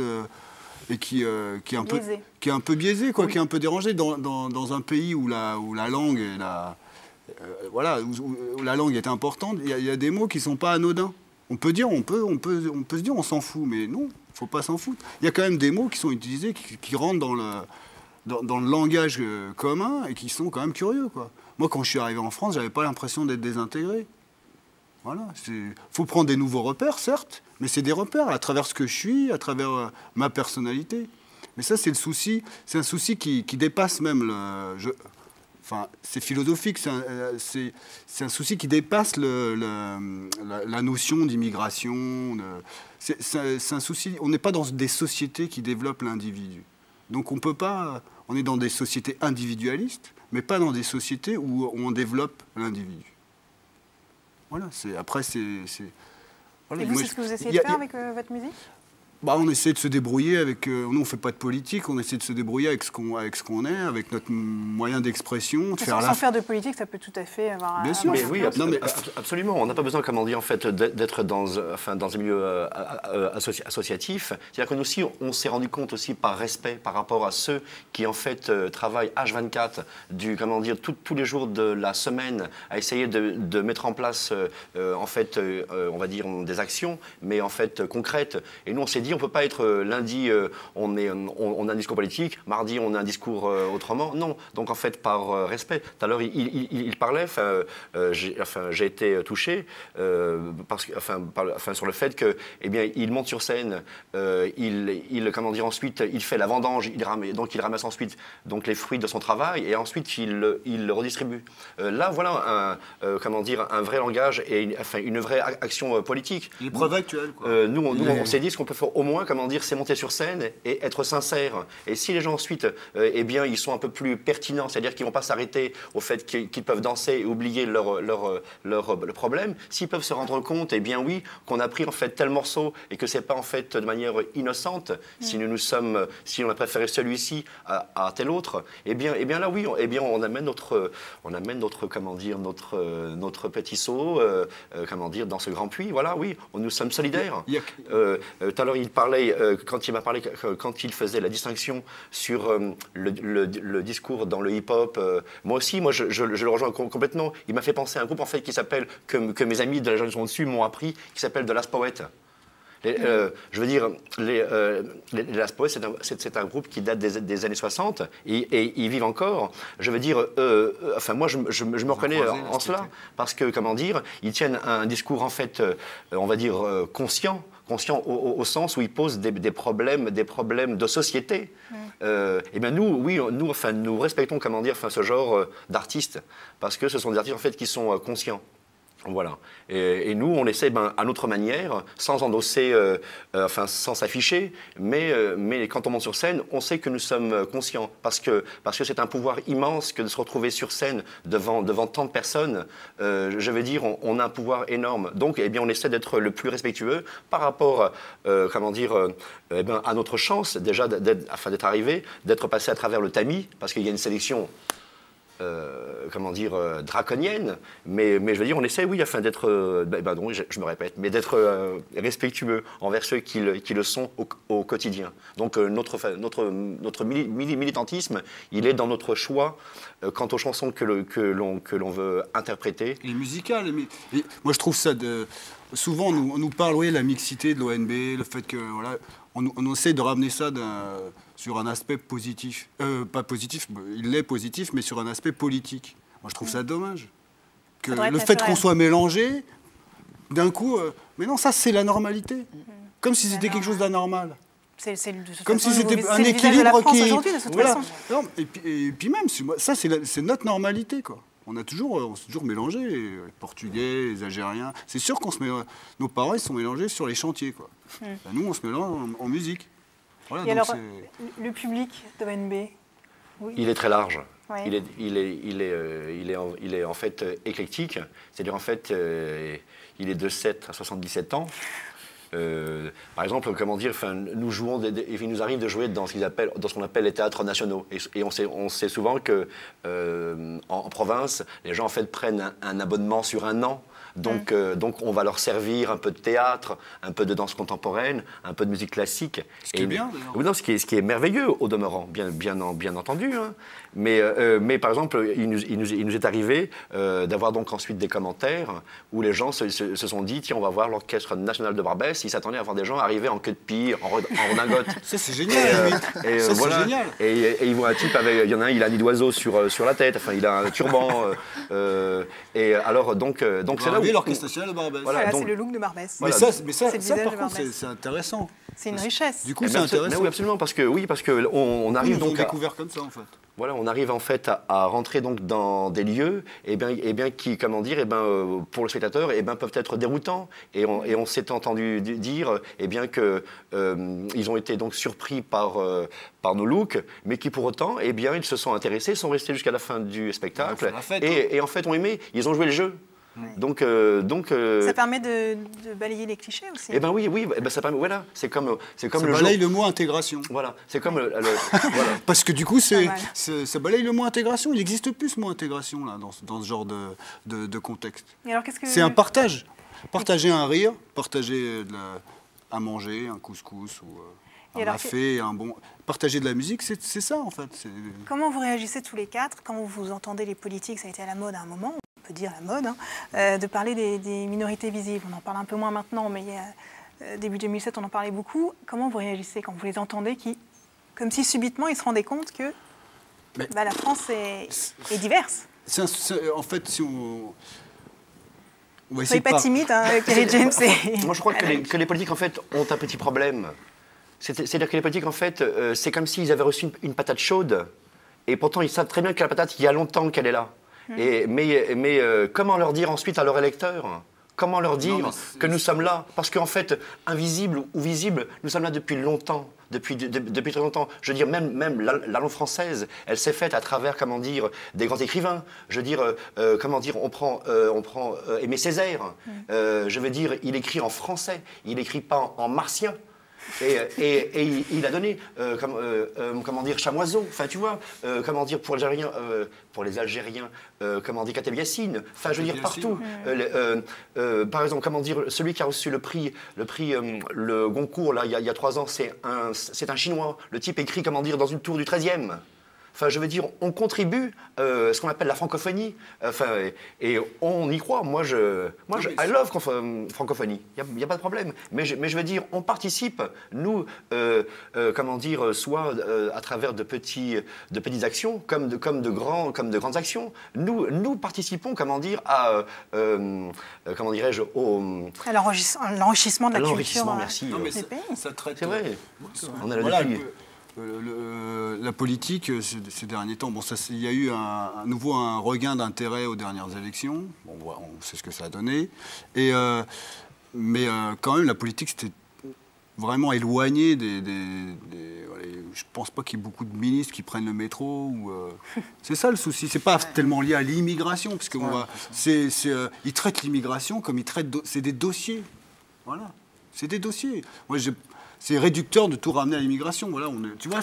et qui est un peu biaisée, quoi, qui est un peu dérangée dans un pays où la langue est où la langue est importante. Il y a des mots qui ne sont pas anodins. On peut se dire on s'en fout, mais non, il ne faut pas s'en foutre. Il y a quand même des mots qui sont utilisés, qui rentrent dans le langage commun et qui sont quand même curieux, quoi. Moi, quand je suis arrivé en France, j'avais pas l'impression d'être désintégré. Voilà. Faut prendre des nouveaux repères, certes, mais c'est des repères à travers ce que je suis, à travers ma personnalité. Mais ça, c'est le souci. C'est un souci qui dépasse même enfin, c'est philosophique. C'est un souci qui dépasse la notion d'immigration. C'est un souci. On n'est pas dans des sociétés qui développent l'individu. Donc on est dans des sociétés individualistes, mais pas dans des sociétés où on développe l'individu. Voilà, Voilà, et vous, c'est ce que vous essayez de faire avec votre musique? On essaie de se débrouiller avec... nous, on ne fait pas de politique, on essaie de se débrouiller avec ce qu'on est, avec notre moyen d'expression. Sans faire de politique, ça peut tout à fait avoir... Bien sûr. Mais oui, absolument. On n'a pas besoin, comme on dit, en fait, d'être dans un milieu associatif. C'est-à-dire que nous aussi, on s'est rendu compte aussi par respect par rapport à ceux qui, en fait, travaillent H24, tous les jours de la semaine, à essayer de mettre en place, en fait, on va dire, des actions, mais en fait, concrètes. Et nous, on s'est dit, on ne peut pas être lundi, on a un discours politique, mardi, on a un discours autrement. Non. Donc, en fait, par respect. Tout à l'heure, il parlait, j'ai été touché sur le fait que, eh bien, il monte sur scène, ensuite, il fait la vendange, il ramasse ensuite donc, les fruits de son travail et ensuite, il le redistribue. Là, voilà un vrai langage et une vraie action politique. Les preuves actuelles, quoi. Nous, on s'est dit ce qu'on peut faire au moins, comment dire, c'est monter sur scène et être sincère. Et si les gens ensuite, eh bien, ils sont un peu plus pertinents, c'est-à-dire qu'ils ne vont pas s'arrêter au fait qu'ils peuvent danser et oublier le problème, s'ils peuvent se rendre compte, eh bien oui, qu'on a pris en fait tel morceau et que c'est pas en fait de manière innocente, si on a préféré celui-ci à tel autre, eh bien là oui, on amène notre comment dire, notre petit seau, comment dire, dans ce grand puits. Voilà, oui, nous sommes solidaires. Tout à l'heure, il parlait quand il faisait la distinction sur le discours dans le hip-hop. Moi aussi, je le rejoins complètement. Il m'a fait penser à un groupe en fait qui s'appelle que mes amis de la génération dessus m'ont appris, qui s'appelle The Last Poet. Je veux dire, les Last Poets, c'est un groupe qui date des années 60 et ils vivent encore. Je veux dire, enfin moi je me reconnais en cela parce que, comment dire, ils tiennent un discours en fait, on va dire conscient au sens où ils posent des problèmes de société. Et bien nous respectons, comment dire, ce genre d'artistes parce que ce sont des artistes en fait qui sont conscients. Voilà. Et nous, on essaie à notre manière, sans endosser, sans s'afficher, mais quand on monte sur scène, on sait que nous sommes conscients, parce que c'est un pouvoir immense que de se retrouver sur scène devant tant de personnes. Je veux dire, on a un pouvoir énorme. Donc, eh bien, on essaie d'être le plus respectueux par rapport, à notre chance déjà d'être arrivé, d'être passé à travers le tamis, parce qu'il y a une sélection. Draconienne, mais je veux dire, on essaie, oui, afin d'être, je me répète, mais d'être respectueux envers ceux qui le sont au quotidien. Donc notre militantisme, il est dans notre choix quant aux chansons que l'on veut interpréter. Et musicales. Moi, je trouve ça souvent, on nous parle, oui, la mixité de l'ONB, le fait que, voilà, on essaie de ramener ça sur un aspect positif. Pas positif, il est positif, mais sur un aspect politique. Moi, je trouve ça dommage. Que le fait qu'on soit mélangé, d'un coup, mais non, ça, c'est la normalité. Comme si c'était quelque chose d'anormal. Comme si c'était un équilibre qui... Voilà. Non, et puis même, ça, c'est notre normalité, quoi. On s'est toujours mélangé, les Portugais, les Algériens. C'est sûr qu'on se mélange. Nos parents, ils sont mélangés sur les chantiers, quoi. Nous, on se mélange en musique. Voilà, et alors, le public d'ONB, oui. Il est très large. Ouais. Il est en fait éclectique. C'est-à-dire, en fait, il est de 7 à 77 ans. Par exemple, comment dire, nous jouons, il nous arrive de jouer dans ce qu'on appelle les théâtres nationaux. Et on sait souvent que en province, les gens en fait prennent un abonnement sur un an. Donc on va leur servir un peu de théâtre, un peu de danse contemporaine, un peu de musique classique. Ce qui est bien, d'ailleurs. Oui, non, ce qui est merveilleux au demeurant, bien entendu. Hein. Mais par exemple, il nous est arrivé d'avoir donc ensuite des commentaires où les gens se sont dit, tiens, on va voir l'Orchestre National de Barbès. Ils s'attendaient à voir des gens arriver en queue de pie, en redingote. Ça, c'est génial. Ça, voilà. c'est génial. Et ils voient un type avec, il y en a un, il a un nid d'oiseau sur la tête, enfin, il a un turban. Et alors, donc c'est là où... l'Orchestre National de Barbès. Voilà, c'est le look de Barbès. Voilà. Mais ça par contre, c'est intéressant. C'est une richesse. Du coup, c'est intéressant. Oui, absolument, parce que on arrive donc à découvert comme ça, en fait. Voilà, on arrive en fait à rentrer donc dans des lieux, qui, comment dire, pour le spectateur, peuvent être déroutants. Et on s'est entendu dire, que ils ont été donc surpris par nos looks, mais qui pour autant, ils se sont intéressés, sont restés jusqu'à la fin du spectacle, et en fait ont aimé, ils ont joué le jeu. Oui. Donc, ça permet de balayer les clichés aussi. Oui, ça permet. Voilà, c'est comme ça le balaye le mot intégration. Voilà, c'est comme voilà. Parce que du coup, ça balaye le mot intégration. Il n'existe plus ce mot intégration là dans ce genre de contexte. Et alors, qu'est-ce que... C'est un partage. Partager un rire, partager à manger, un couscous ou un café, un bon. Partager de la musique, c'est ça en fait. Comment vous réagissez tous les quatre quand vous entendez les politiques, ça a été à la mode à un moment. On peut dire la mode, de parler des minorités visibles. On en parle un peu moins maintenant, mais début 2007, on en parlait beaucoup. Comment vous réagissez quand vous les entendez comme si subitement ils se rendaient compte que la France est diverse? En fait, si on... Soyez pas timide, Kerry James. Moi, je crois que les politiques, en fait, ont un petit problème. C'est-à-dire que les politiques, en fait, c'est comme s'ils avaient reçu une patate chaude, et pourtant, ils savent très bien que la patate, il y a longtemps qu'elle est là. Mais comment leur dire ensuite à leurs électeurs Comment leur dire Non, que nous sommes là? Parce qu'en fait, invisible ou visible, nous sommes là depuis longtemps. Depuis très longtemps. Je veux dire, même la langue française, elle s'est faite à travers, comment dire, des grands écrivains. Je veux dire, comment dire, on prend Aimé Césaire. Je veux dire, il écrit en français, il n'écrit pas en martien. Et il a donné, comment dire, Chamoiseau, enfin tu vois, comment dire, pour les Algériens, comment dire, Kateb Yassine, enfin je veux dire partout. Par exemple, comment dire, celui qui a reçu le Goncourt, là, il y a 3 ans, c'est un Chinois. Le type écrit, comment dire, dans une tour du 13e. Enfin, je veux dire, on contribue à ce qu'on appelle la francophonie. Enfin, et on y croit. Moi, I love francophonie. Il n'y a pas de problème. Mais je veux dire, on participe, nous, comment dire, soit à travers de petites actions, comme de grandes actions. Nous participons, comment dire, à, comment dirais-je, à l'enrichissement de la culture merci. Non, mais des pays. ça traite. C'est vrai. On a Voilà, depuis. la politique, ces derniers temps, bon, il y a eu à nouveau un regain d'intérêt aux dernières élections. Bon, on sait ce que ça a donné. Mais quand même, la politique, c'était vraiment éloigné voilà, je pense pas qu'il y ait beaucoup de ministres qui prennent le métro. C'est ça le souci. C'est pas tellement lié à l'immigration, parce que ils traitent l'immigration comme ils traitent. C'est des dossiers. Voilà. C'est des dossiers. Moi, c'est réducteur de tout ramener à l'immigration. Voilà, tu vois,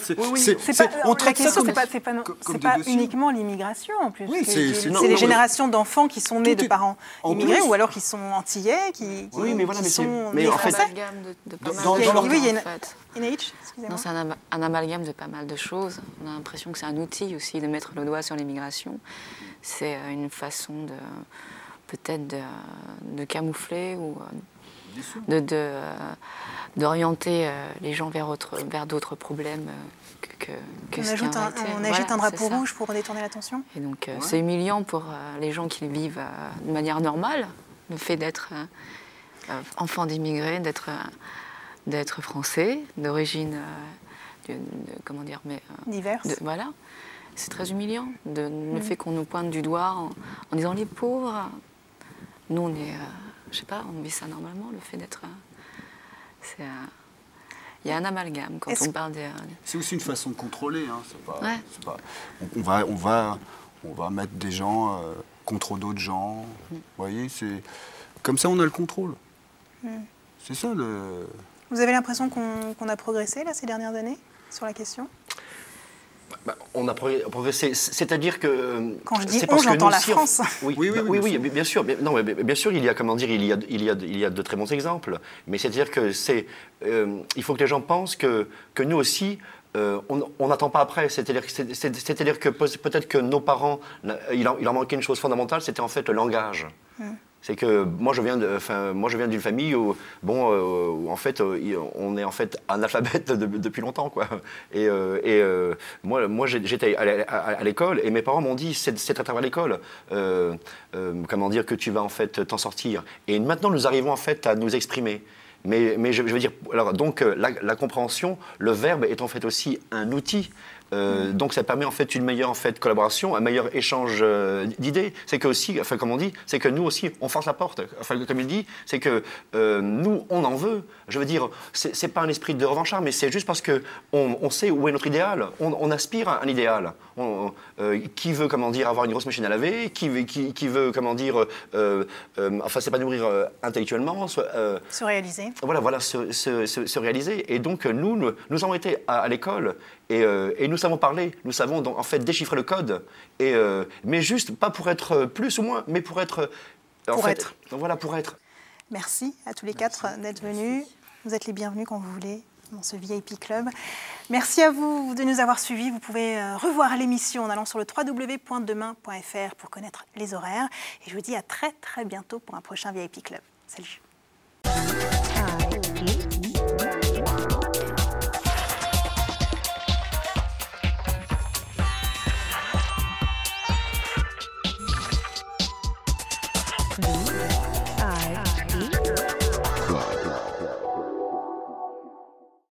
on traite ça comme c'est pas uniquement l'immigration en plus. Oui, c'est les générations d'enfants qui sont nés de parents immigrés ou alors qui sont antillais, qui sont nés français. Non, c'est un amalgame de pas mal de choses. On a l'impression que c'est un outil aussi de mettre le doigt sur l'immigration. C'est une façon peut-être de camoufler ou d'orienter les gens vers d'autres problèmes que ce qui en réalité. On agite un drapeau rouge pour détourner l'attention. Et donc c'est humiliant pour les gens qui vivent de manière normale, le fait d'être enfant d'immigrés, d'être français, d'origine, comment dire, mais diverse. Voilà, c'est très humiliant. Le fait qu'on nous pointe du doigt en disant les pauvres. Nous on est, je sais pas, on vit ça normalement, le fait d'être. Il y a un amalgame quand on parle des. C'est aussi une façon de contrôler. Hein. C'est pas, on va mettre des gens contre d'autres gens. Vous voyez, c'est comme ça on a le contrôle. C'est ça le. Vous avez l'impression qu'on a progressé là ces dernières années sur la question? On a progressé, c'est-à-dire que quand je dis on, j'entends la France. Oui, bien sûr. Non, mais bien sûr, il y a comment dire, il y a de très bons exemples. Mais c'est-à-dire que il faut que les gens pensent que nous aussi. On n'attend pas après. C'est-à-dire que peut-être que nos parents, il leur manquait une chose fondamentale, c'était en fait le langage. C'est que moi je viens d'une famille où en fait on est en fait analphabète depuis longtemps quoi. Et moi j'étais à l'école et mes parents m'ont dit c'est à travers l'école comment dire que tu vas en fait t'en sortir. Et maintenant nous arrivons en fait à nous exprimer. Mais je veux dire alors donc la compréhension, le verbe est en fait aussi un outil. Donc ça permet en fait une meilleure en fait collaboration, un meilleur échange d'idées. C'est que aussi, enfin comme on dit, c'est que nous aussi on force la porte. Enfin comme il dit, c'est que nous on en veut. Je veux dire, c'est pas un esprit de revanchard, mais c'est juste parce que on sait où est notre idéal. On aspire à un idéal. Qui veut comment dire avoir une grosse machine à laver, qui veut comment dire, enfin s'épanouir intellectuellement, se réaliser. Voilà, se réaliser. Et donc nous avons été à l'école. Et nous savons parler, nous savons donc, en fait déchiffrer le code, mais juste pas pour être plus ou moins, mais pour être. Voilà, pour être. Merci à tous les quatre d'être venus. Vous êtes les bienvenus quand vous voulez dans ce VIP Club. Merci à vous de nous avoir suivis. Vous pouvez revoir l'émission en allant sur le www.demain.fr pour connaître les horaires. Et je vous dis à très très bientôt pour un prochain VIP Club. Salut. Mmh.